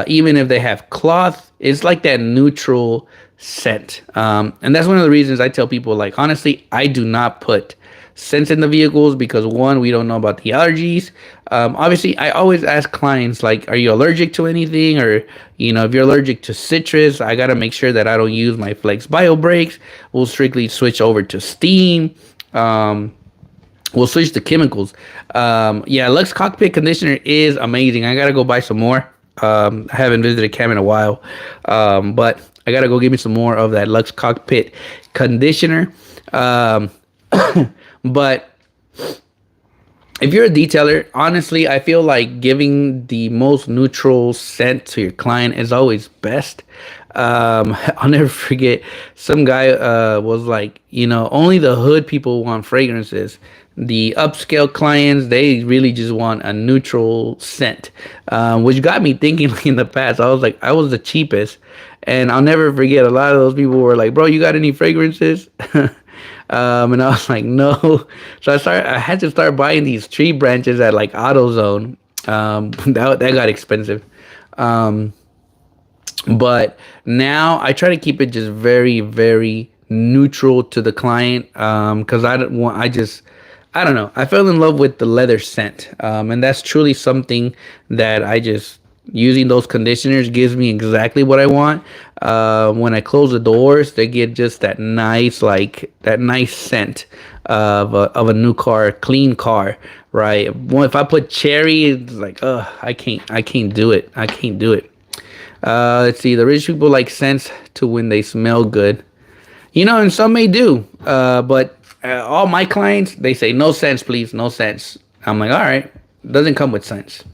Even if they have cloth, it's like that neutral scent. And that's one of the reasons I tell people, like, honestly, I do not put scents in the vehicles because, one, we don't know about the allergies. Obviously, I always ask clients, like, are you allergic to anything? Or, if you're allergic to citrus, I got to make sure that I don't use my Flex Bio Brakes. We'll strictly switch over to steam. We'll switch to chemicals. Yeah, Lux Cockpit Conditioner is amazing. I got to go buy some more. I haven't visited Cam in a while. But I got to go get me some more of that Lux Cockpit Conditioner. But if you're a detailer, honestly, I feel like giving the most neutral scent to your client is always best. I'll never forget, some guy was like, only the hood people want fragrances. The upscale clients, they really just want a neutral scent, which got me thinking, like, in the past. I was like, I was the cheapest. And I'll never forget, a lot of those people were like, bro, you got any fragrances? And I was like, no. So I had to start buying these tree branches at like AutoZone. That got expensive. But now I try to keep it just very, very neutral to the client. Cause I don't know. I fell in love with the leather scent. And that's truly something that using those conditioners gives me exactly what I want. When I close the doors, they get just that nice scent of a new car, clean car, right? Well, if I put cherry, it's like, I can't do it. I can't do it. Let's see. The rich people like scents to when they smell good, and some may do. But all my clients, they say no scents, please, no scents. I'm like, all right, doesn't come with scents.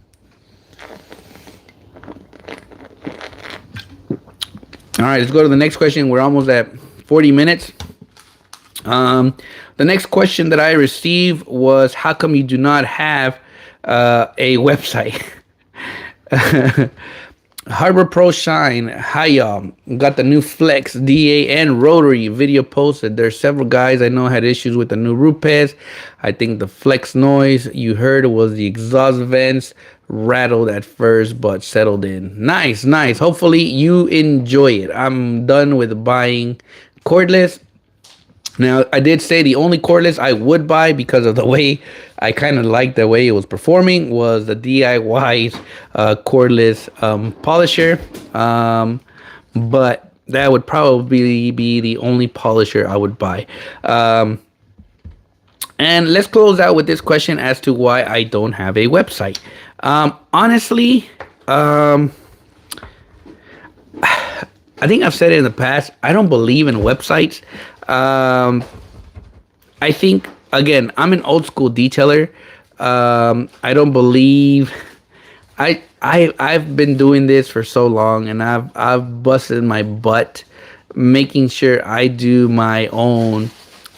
All right, let's go to the next question. We're almost at 40 minutes. The next question that I received was, how come you do not have a website? Harbor Pro Shine, hi y'all. Got the new Flex, DA, and Rotary video posted. There's several guys I know had issues with the new root pads. I think the Flex noise you heard was the exhaust vents rattled at first, but settled in. Nice. Hopefully you enjoy it. I'm done with buying cordless. Now, I did say the only cordless I would buy, because of the way I kind of liked the way it was performing, was the DIY cordless polisher. But that would probably be the only polisher I would buy. And let's close out with this question as to why I don't have a website. Honestly, I think I've said it in the past, I don't believe in websites. I think, again, I'm an old school detailer. I don't believe I've been doing this for so long, and I've busted my butt making sure I do my own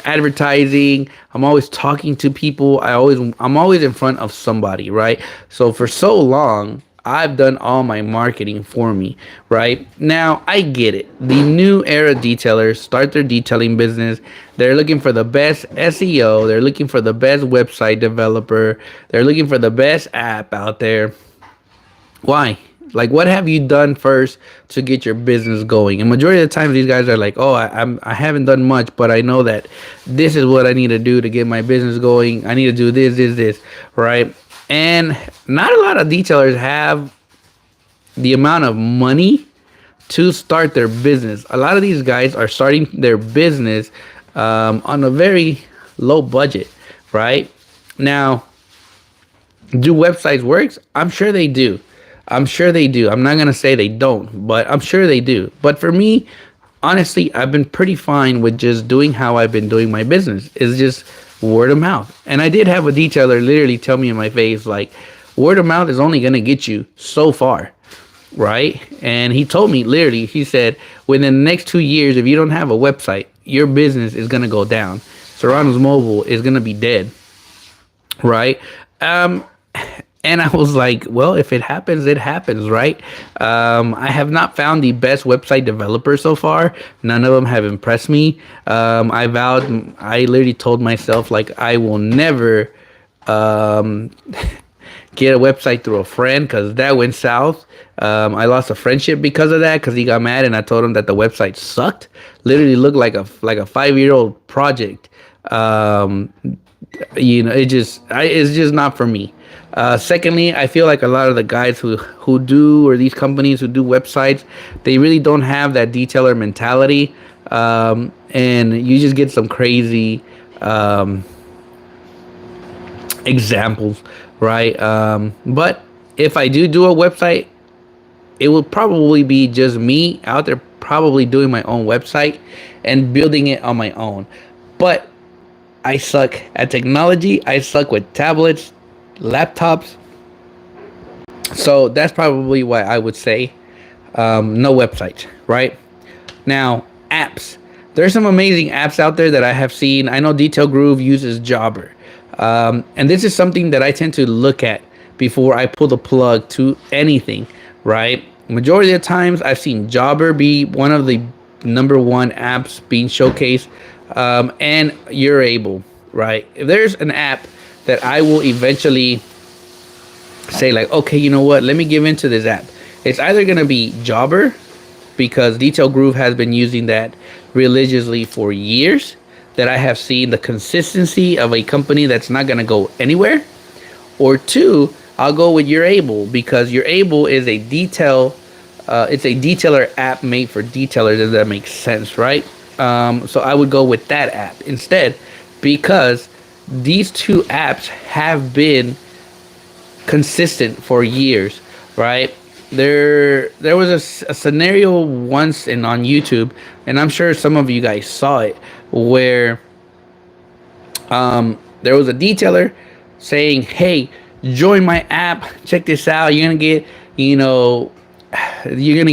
advertising. I'm always talking to people. I'm always in front of somebody, right? So for so long, I've done all my marketing for me, right? Now, I get it. The new era detailers start their detailing business. They're looking for the best SEO. They're looking for the best website developer. They're looking for the best app out there. Why? Like, what have you done first to get your business going? And majority of the time, these guys are like, oh, I haven't done much, but I know that this is what I need to do to get my business going. I need to do this, right? And not a lot of detailers have the amount of money to start their business. A lot of these guys are starting their business on a very low budget, right? Now, do websites work? I'm sure they do. I'm not going to say they don't, but I'm sure they do. But for me, honestly, I've been pretty fine with just doing how I've been doing my business. It's just word of mouth. And I did have a detailer literally tell me in my face, like, word of mouth is only going to get you so far, right? And he told me literally, he said, within the next 2 years, if you don't have a website, your business is going to go down. Serranos Mobile is going to be dead, right? And I was like, well, if it happens, it happens, right? I have not found the best website developer so far. None of them have impressed me. I literally told myself, like, I will never get a website through a friend because that went south. I lost a friendship because of that because he got mad and I told him that the website sucked. Literally looked like a 5 year old project. Um, it's just not for me. Secondly, I feel like a lot of the guys who do, or these companies who do websites, they really don't have that detailer mentality, and you just get some crazy examples, right? But if I do a website, it will probably be just me out there, probably doing my own website and building it on my own. But I suck at technology. I suck with tablets, laptops. So that's probably why I would say no website, right? Now, apps. There's some amazing apps out there that I have seen. I know Detail Groove uses Jobber. And this is something that I tend to look at before I pull the plug to anything, right? Majority of the times I've seen Jobber be one of the number one apps being showcased, and you're able, right? If there's an app that I will eventually say like, okay, you know what? Let me give into this app. It's either gonna be Jobber because Detail Groove has been using that religiously for years. That I have seen the consistency of a company that's not gonna go anywhere. Or two, I'll go with You're Able because You're Able is a detail. It's a detailer app made for detailers. If that makes sense, right? So I would go with that app instead because these two apps have been consistent for years, right? There was a scenario once on YouTube, and I'm sure some of you guys saw it, where there was a detailer saying, "Hey, join my app. Check this out. You're gonna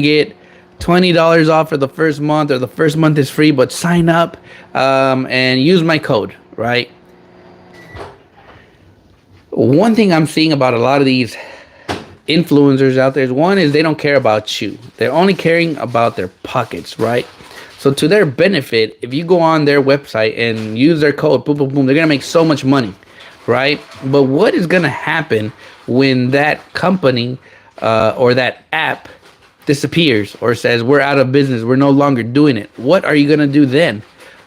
get $20 off for the first month, or the first month is free, but sign up and use my code." Right. One thing I'm seeing about a lot of these influencers out there is one is they don't care about you. They're only caring about their pockets, right? So to their benefit, if you go on their website and use their code, boom, boom, boom, they're gonna make so much money, right? But what is gonna happen when that company or that app disappears or says we're out of business, we're no longer doing it? What are you gonna do then,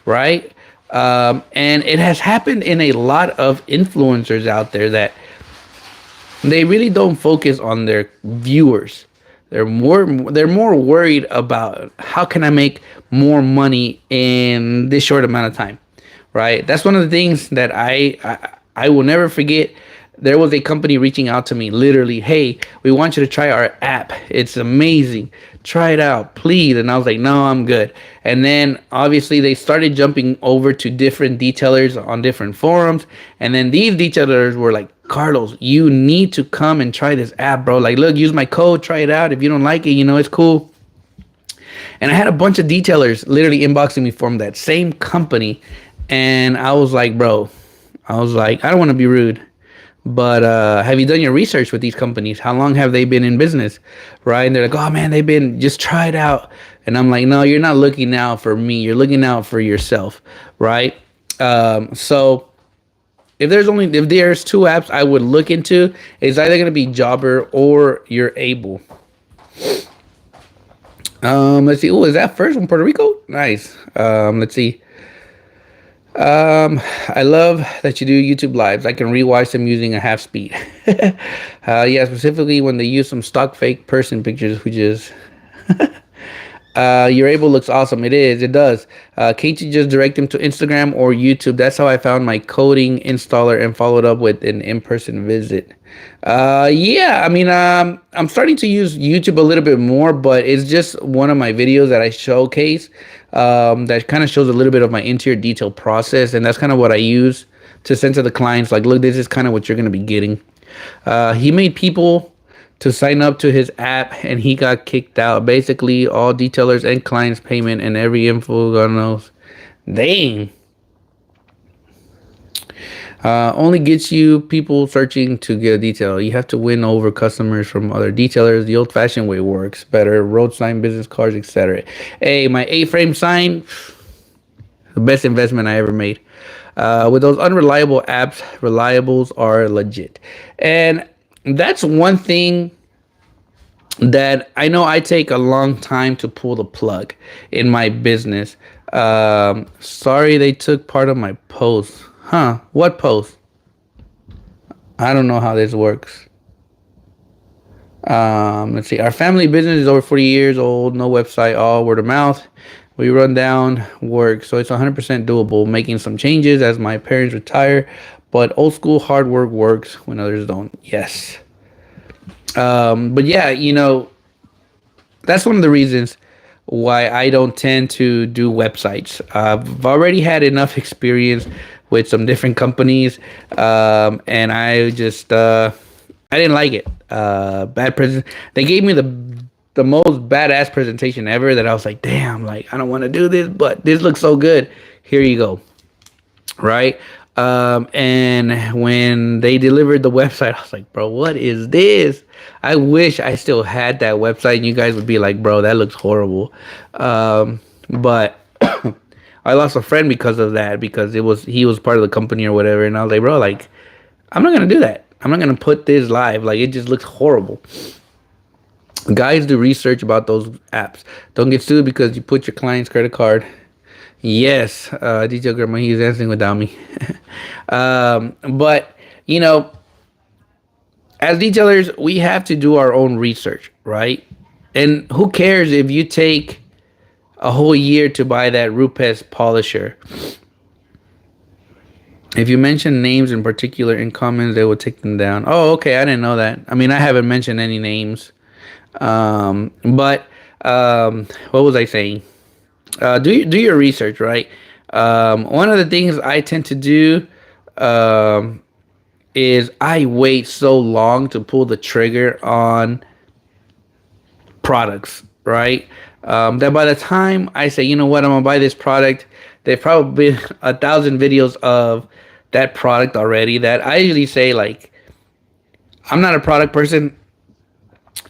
right? And it has happened in a lot of influencers out there that they really don't focus on their viewers. They're more worried about how can I make more money in this short amount of time, right? That's one of the things that I will never forget. There was a company reaching out to me, literally, "Hey, we want you to try our app. It's amazing. Try it out, please." And I was like, "No, I'm good." And then obviously they started jumping over to different detailers on different forums. And then these detailers were like, "Carlos, you need to come and try this app, bro. Like, look, use my code, try it out. If you don't like it, it's cool." And I had a bunch of detailers literally inboxing me from that same company. And I was like, I don't want to be rude, but have you done your research with these companies? How long have they been in business, right? And they're like, "Oh man, just try it out." And I'm like, "No, you're not looking out for me. You're looking out for yourself," right? So if there's two apps I would look into, it's either gonna be Jobber or You're Able. Let's see. Oh, is that first from Puerto Rico? Nice. Let's see. I love that you do YouTube lives. I can rewatch them using a half speed. Yeah, specifically when they use some stock fake person pictures, which is Your Able looks awesome. It is. It does. Can't you just direct them to Instagram or YouTube? That's how I found my coding installer and followed up with an in-person visit. Yeah, I mean, I'm starting to use YouTube a little bit more, but it's just one of my videos that I showcase that kind of shows a little bit of my interior detail process, and that's kind of what I use to send to the clients. Like, look, this is kind of what you're going to be getting. He made people to sign up to his app, and he got kicked out. Basically, all detailers and clients' payment and every info, God knows. Dang. Only gets you people searching to get a detail. You have to win over customers from other detailers. The old-fashioned way works better. Road sign, business cards, etc. Hey, my A-frame sign, the best investment I ever made. With those unreliable apps, reliables are legit. And that's one thing that I know I take a long time to pull the plug in my business. Sorry they took part of my post. Huh? What post? I don't know how this works. Let's see. Our family business is over 40 years old. No website, all word of mouth. We run down work, so it's 100% doable. Making some changes as my parents retire, but old school hard work works when others don't. Yes. But yeah, that's one of the reasons why I don't tend to do websites. I've already had enough experience with some different companies, and I didn't like it. Bad present. They gave me the most badass presentation ever. That I was like, damn, like I don't want to do this, but this looks so good. Here you go, right? And when they delivered the website, I was like, bro, what is this? I wish I still had that website, and you guys would be like, bro, that looks horrible. But I lost a friend because of that, because he was part of the company or whatever, and I was like, bro, like I'm not gonna do that. I'm not gonna put this live. Like it just looks horrible. Guys, do research about those apps. Don't get sued because you put your client's credit card. Yes, DJ Grandma, he's dancing without me. But as detailers, we have to do our own research, right? And who cares if you take a whole year to buy that Rupes polisher? If you mention names in particular in comments, they will take them down. Oh, okay. I didn't know that. I mean, I haven't mentioned any names. But what was I saying? Do your research, right? One of the things I tend to do is I wait so long to pull the trigger on products, right? That by the time I say, you know what, I'm gonna buy this product, there's probably 1,000 videos of that product already. That I usually say, like, I'm not a product person.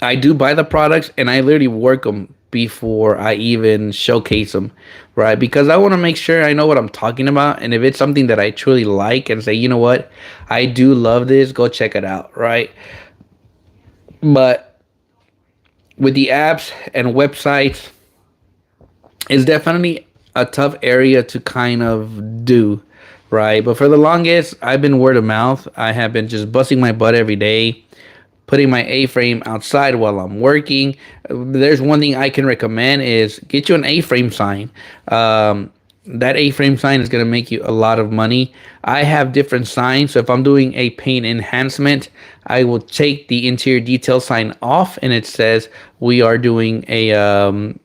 I do buy the products and I literally work them before I even showcase them, right? Because I want to make sure I know what I'm talking about. And if it's something that I truly like and say, you know what, I do love this, go check it out, right? But with the apps and websites, it's definitely a tough area to kind of do, right? But for the longest, I've been word of mouth. I have been just busting my butt every day, putting my A-frame outside while I'm working. There's one thing I can recommend is get you an A-frame sign. That A-frame sign is going to make you a lot of money. I have different signs. So if I'm doing a paint enhancement, I will take the interior detail sign off and it says we are doing a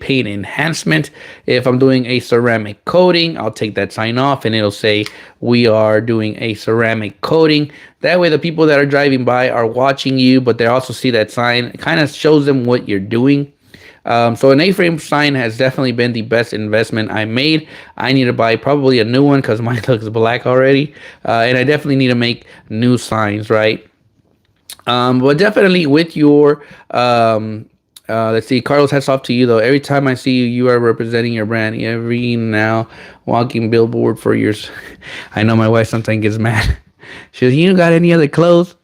paint enhancement. If I'm doing a ceramic coating, I'll take that sign off and it'll say we are doing a ceramic coating. That way the people that are driving by are watching you, but they also see that sign. It kind of shows them what you're doing. So an A-frame sign has definitely been the best investment I made. I need to buy probably a new one because mine looks black already. And I definitely need to make new signs, right? But definitely with your let's see, Carlos, hats off to you though. Every time I see you, you are representing your brand. Every now walking billboard for years. I know my wife sometimes gets mad. She goes, "You got any other clothes?"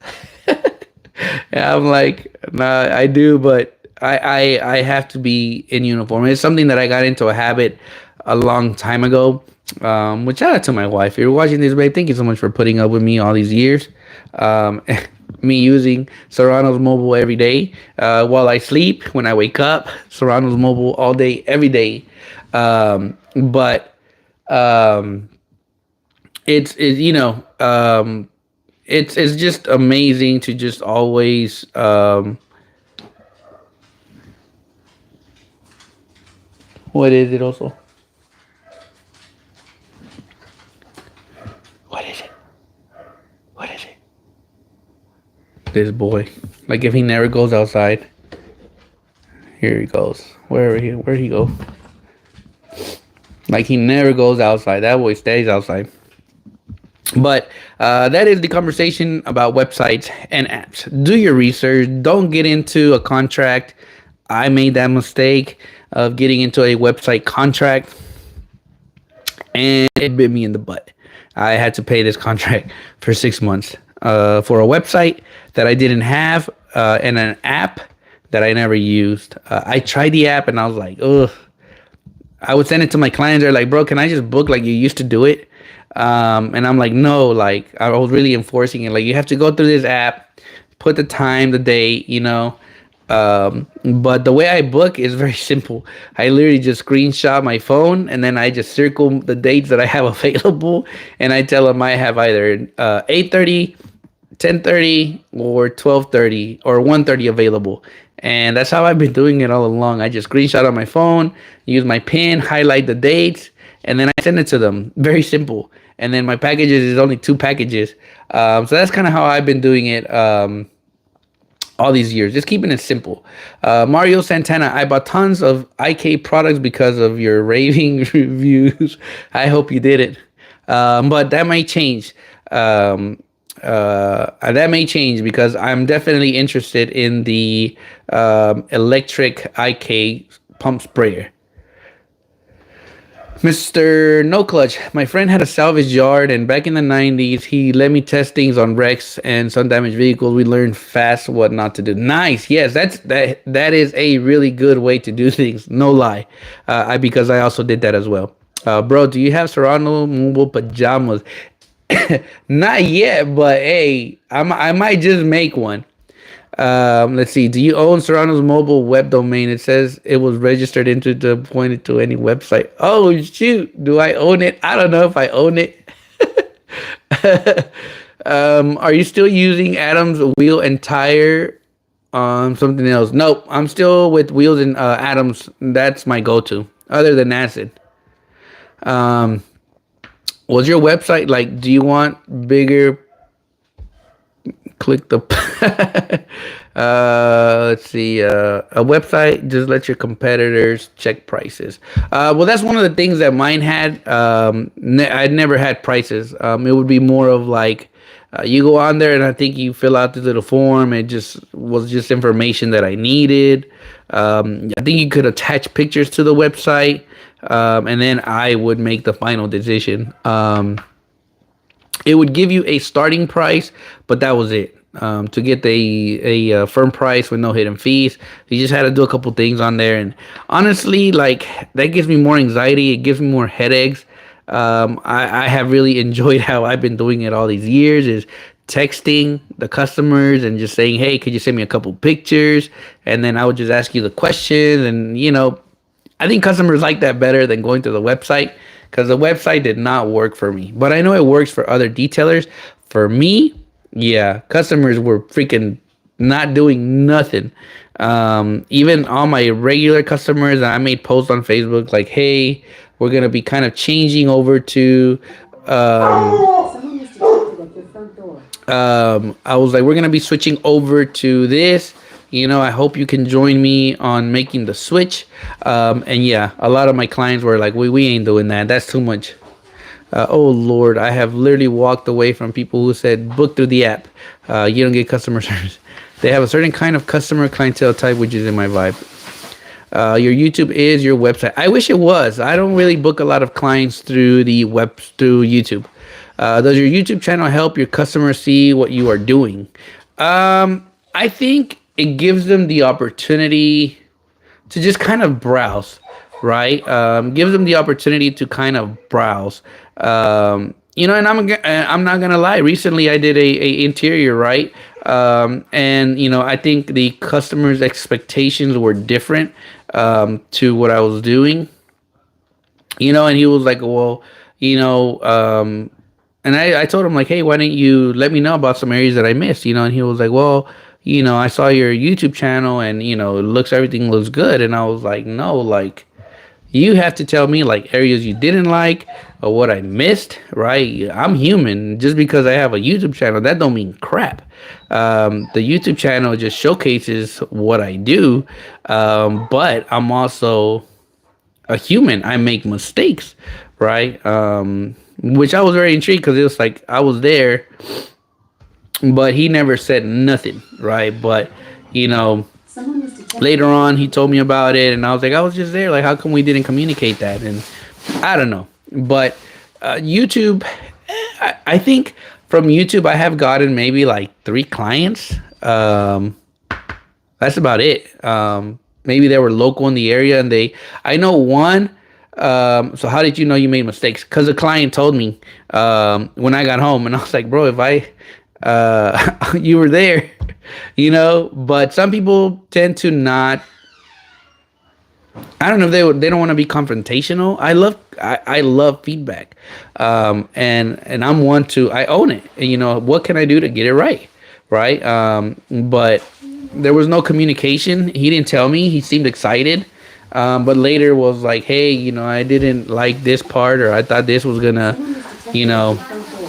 Yeah, I'm like, nah, I do, but I have to be in uniform. It's something that I got into a habit a long time ago. Which shout out to my wife. If you're watching this, babe, thank you so much for putting up with me all these years. Me using Serranos Mobile every day while I sleep, when I wake up, Serranos Mobile all day, every day. But it's it's just amazing to just always what is it also? What is it? What is it? This boy. Like if he never goes outside. Here he goes. Where'd he go? Like he never goes outside. That boy stays outside. But that is the conversation about websites and apps. Do your research. Don't get into a contract. I made that mistake of getting into a website contract, and it bit me in the butt. I had to pay this contract for 6 months. for a website that I didn't have, and an app that I never used. I tried the app and I was like, ugh. I would send it to my clients. They're like, bro, can I just book like you used to do it? And I'm like, no, like I was really enforcing it. Like you have to go through this app, put the time, the date, you know. But the way I book is very simple. I literally just screenshot my phone and then I just circle the dates that I have available, and I tell them I have either 8:30, 10:30, or 12:30 or 1:30 available. And that's how I've been doing it all along. I just screenshot on my phone, use my pin, highlight the dates, and then I send it to them. Very simple. And then my packages is only 2 packages. So that's kind of how I've been doing it all these years. Just keeping it simple. Mario Santana, I bought tons of IK products because of your raving reviews. I hope you did it. But that might change. That may change because I'm definitely interested in the electric IK pump sprayer. Mr. No Clutch, my friend had a salvage yard, and back in the 90s, he let me test things on wrecks and some damaged vehicles. We learned fast what not to do. Nice, yes, that is a really good way to do things. No lie, because I also did that as well. Bro, do you have Serrano mobile pajamas? Not yet, but hey, I might just make one. Let's see. Do you own Serrano's mobile web domain? It says it was registered into the pointed to any website. Oh shoot! Do I own it? I don't know if I own it. Are you still using Adam's wheel and tire on something else? Nope. I'm still with wheels and Adam's. That's my go-to. Other than acid. Was your website like? Do you want bigger? Click the let's see, a website just let your competitors check prices. Well, that's one of the things that mine had. I'd never had prices. It would be more of like you go on there and I think you fill out this little form. It just was just information that I needed. I think you could attach pictures to the website, and then I would make the final decision. It would give you a starting price, but that was it. To get a firm price with no hidden fees, you just had to do a couple things on there. And honestly, like that gives me more anxiety. It gives me more headaches. I have really enjoyed how I've been doing it all these years, is texting the customers and just saying, hey, could you send me a couple pictures? And then I would just ask you the questions. And, you know, I think customers like that better than going to the website, because the website did not work for me. But I know it works for other detailers. For me, yeah, customers were freaking not doing nothing. Even all my regular customers, I made posts on Facebook like, hey, we're going to be kind of changing over to... I was like, we're going to be switching over to this. You know, I hope you can join me on making the switch. And yeah, a lot of my clients were like, we ain't doing that. That's too much. Oh Lord, I have literally walked away from people who said book through the app. You don't get customer service. They have a certain kind of customer clientele type, which is in my vibe. Your YouTube is your website. I wish it was. I don't really book a lot of clients through the web, through YouTube. Does your YouTube channel help your customers see what you are doing? I think it gives them the opportunity to just kind of browse, right? Gives them the opportunity to kind of browse. You know, and I'm not gonna lie. Recently, I did a interior, right? And you know, I think the customer's expectations were different to what I was doing. You know, and he was like, well, you know, and I told him like, hey, why didn't you let me know about some areas that I missed? You know, and he was like, well, you know, I saw your YouTube channel and, you know, everything looks good. And I was like, no, like, you have to tell me like areas you didn't like or what I missed, right? I'm human. Just because I have a YouTube channel, that don't mean crap. The YouTube channel just showcases what I do. But I'm also a human. I make mistakes, right? Which I was very intrigued because it was like I was there, but he never said nothing, right? But, you know, later on, he told me about it, and I was like, I was just there. Like, how come we didn't communicate that? And I don't know. But YouTube, I think from YouTube, I have gotten maybe like 3 clients. That's about it. Maybe they were local in the area, and I know one. So how did you know you made mistakes? Because the client told me when I got home, and I was like, bro, if you were there, But some people tend to not. I don't know if they don't want to be confrontational. I love feedback, and I'm one to I own it. And, what can I do to get it right? But there was no communication. He didn't tell me. He seemed excited, but later was like, hey, I didn't like this part, or I thought this was gonna,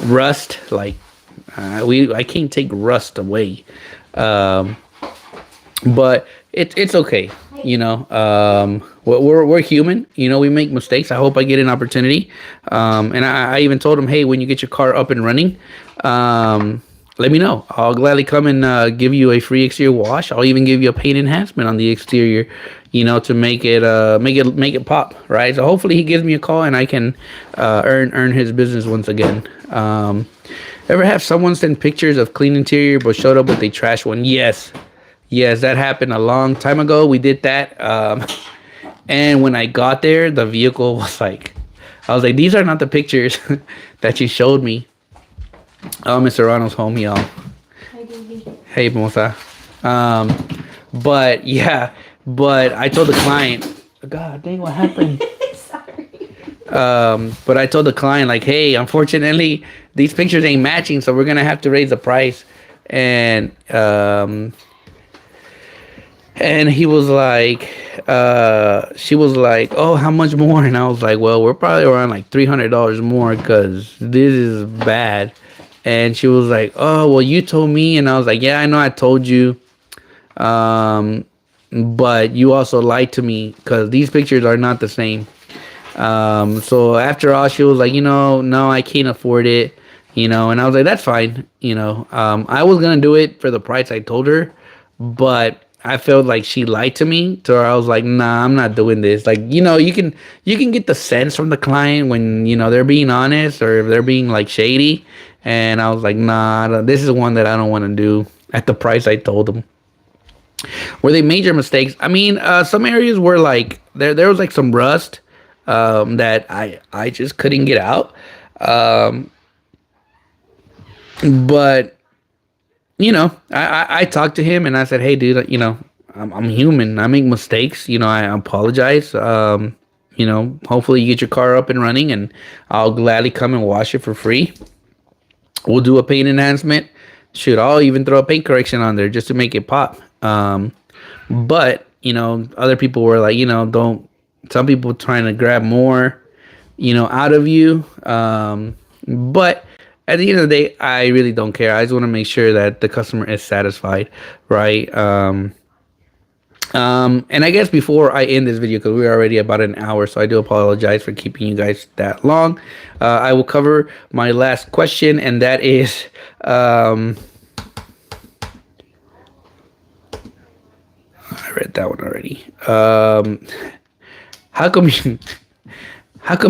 rust. Like I can't take rust away, but it's okay. We're human. We make mistakes. I hope I get an opportunity. And I even told him, hey, when you get your car up and running, let me know. I'll gladly come and give you a free exterior wash. I'll even give you a paint enhancement on the exterior, to make it pop, right? So hopefully he gives me a call and I can earn his business once again. Ever have someone send pictures of clean interior but showed up with a trash one? Yes, that happened a long time ago. We did that, and when I got there, the vehicle was like, I was like, these are not the pictures that you showed me. Oh, Miss Serrano's home, y'all. Hey, Mosa. But I told the client, God dang, what happened? Sorry. But I told the client, like, hey, unfortunately, these pictures ain't matching, so we're gonna have to raise the price. And he was like, she was like, oh, how much more? And I was like, well, we're probably around like $300 more because this is bad. And she was like, oh, well, you told me. And I was like, yeah, I know I told you. But you also lied to me because these pictures are not the same. So after all, she was like, no, I can't afford it. And I was like, that's fine. I was going to do it for the price I told her, but I felt like she lied to me. So I was like, nah, I'm not doing this. Like, you can get the sense from the client when, they're being honest or if they're being like shady. And I was like, nah, this is one that I don't want to do at the price I told them. Were they major mistakes? I mean, some areas were like, there was like some rust that I just couldn't get out. But I talked to him and I said, hey, dude, I'm human. I make mistakes. I apologize. Hopefully you get your car up and running and I'll gladly come and wash it for free. We'll do a paint enhancement. Shoot, I'll even throw a paint correction on there just to make it pop. But, other people were like, some people trying to grab more, out of you. But at the end of the day, I really don't care. I just want to make sure that the customer is satisfied, right? And I guess before I end this video, because we're already about an hour, so I do apologize for keeping you guys that long. I will cover my last question, and that is, I read that one already. How come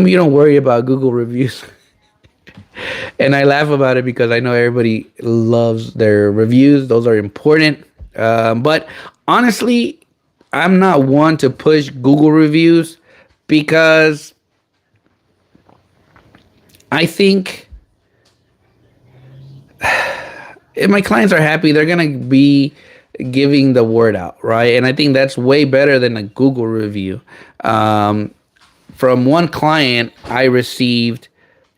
you don't worry about Google reviews? And I laugh about it because I know everybody loves their reviews. Those are important. But honestly, I'm not one to push Google reviews because I think if my clients are happy, they're going to be giving the word out, right? And I think that's way better than a Google review. From one client, I received,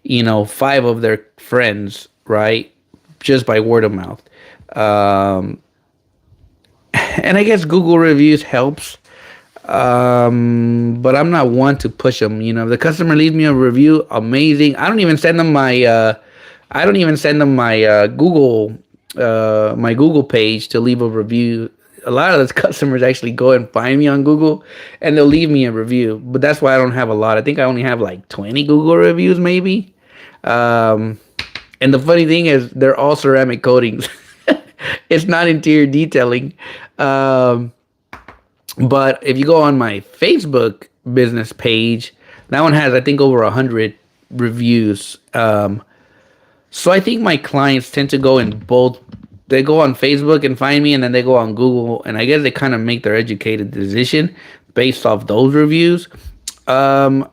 5 of their friends, right? Just by word of mouth. And I guess Google reviews helps. But I'm not one to push them. If the customer leaves me a review, amazing. I don't even send them my Google page to leave a review. A lot of those customers actually go and find me on Google and they'll leave me a review. But that's why I don't have a lot. I think I only have like 20 Google reviews maybe. And the funny thing is they're all ceramic coatings. It's not interior detailing. But if you go on my Facebook business page, that one has, I think, over 100 reviews. So I think my clients tend to go in both. They go on Facebook and find me, and then they go on Google, and I guess they kind of make their educated decision based off those reviews. Um,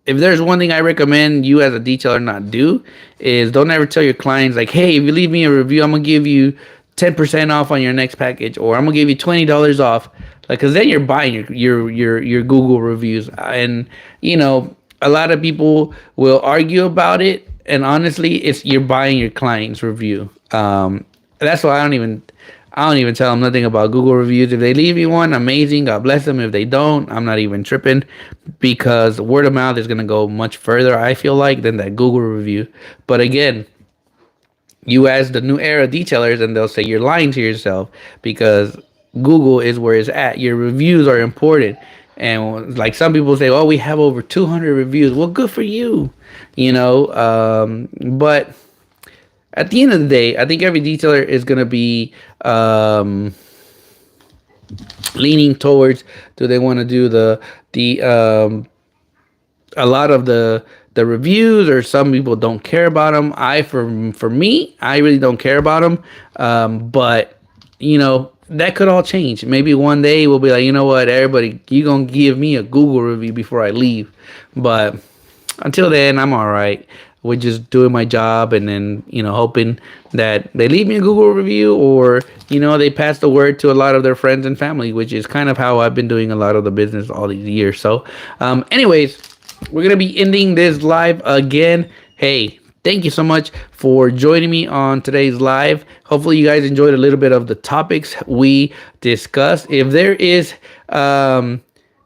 if there's one thing I recommend you as a detailer not do is don't ever tell your clients like, hey, if you leave me a review, I'm gonna give you 10% off on your next package, or I'm gonna give you $20 off. Like, cause then you're buying your Google reviews, and a lot of people will argue about it, and honestly, it's you're buying your client's review. That's why I don't even tell them nothing about Google reviews. If they leave me one, amazing. God bless them. If they don't, I'm not even tripping, because word of mouth is gonna go much further, I feel like, than that Google review. But again, you ask the new era detailers, and they'll say you're lying to yourself, because Google is where it's at. Your reviews are important. And like some people say, oh, we have over 200 reviews. Well, good for you, but at the end of the day, I think every detailer is going to be leaning towards, do they want to do the a lot of the reviews, or some people don't care about them. For me, I really don't care about them. But that could all change. Maybe one day we'll be like, you know what, everybody, you gonna give me a Google review before I leave. But until then, I'm all right with just doing my job, and then hoping that they leave me a Google review, or they pass the word to a lot of their friends and family, which is kind of how I've been doing a lot of the business all these years. So anyways, we're gonna be ending this live again. Hey, thank you so much for joining me on today's live. Hopefully you guys enjoyed a little bit of the topics we discussed. If there is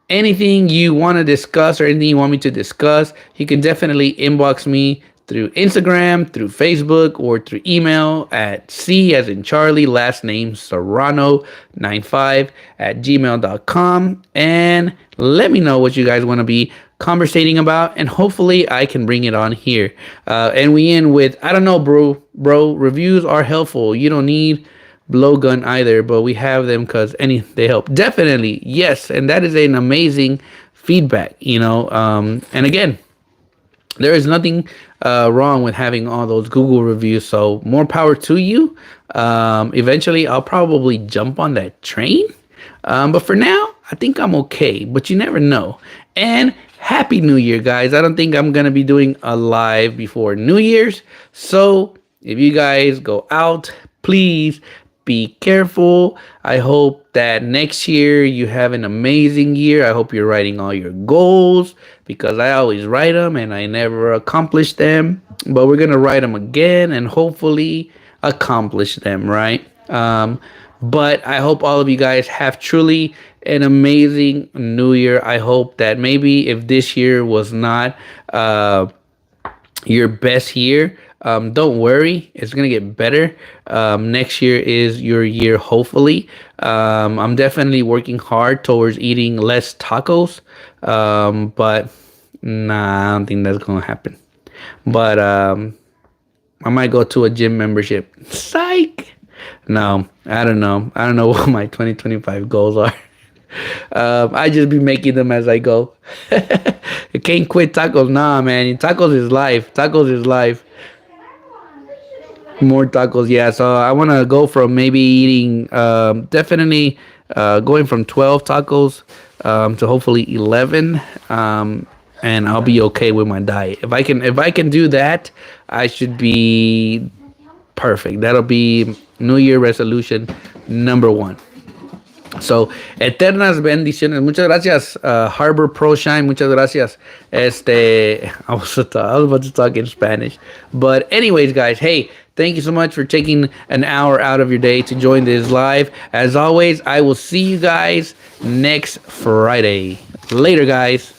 anything you want to discuss, or anything you want me to discuss, you can definitely inbox me through Instagram, through Facebook, or through email at C as in Charlie, last name Serrano95 at gmail.com, and let me know what you guys want to be conversating about, and hopefully I can bring it on here. And we end with, I don't know, bro, reviews are helpful. You don't need blowgun either, but we have them because they help. Definitely, yes, and that is an amazing feedback. And again, there is nothing wrong with having all those Google reviews, so more power to you. Eventually I'll probably jump on that train, but for now I think I'm okay, but you never know. And Happy New Year, guys. I don't think I'm gonna be doing a live before New Year's, so if you guys go out, please be careful. I hope that next year you have an amazing year. I hope you're writing all your goals, because I always write them and I never accomplish them. But we're going to write them again and hopefully accomplish them, right? But I hope all of you guys have truly an amazing new year. I hope that maybe if this year was not your best year, don't worry, it's gonna get better. Next year is your year, hopefully. I'm definitely working hard towards eating less tacos, but nah, I don't think that's gonna happen. But I might go to a gym membership. Psych. No, I don't know what my 2025 goals are. I just be making them as I go. You can't quit tacos. Nah, man, tacos is life. Tacos is life. More tacos, yeah. So I want to go from maybe eating, definitely going from 12 tacos to hopefully 11, and I'll be okay with my diet. If I can do that, I should be perfect. That'll be New Year resolution number 1. So, eternas bendiciones. Muchas gracias, Harbor Pro Shine. Muchas gracias. I was about to talk in Spanish. But anyways, guys, hey, thank you so much for taking an hour out of your day to join this live. As always, I will see you guys next Friday. Later, guys.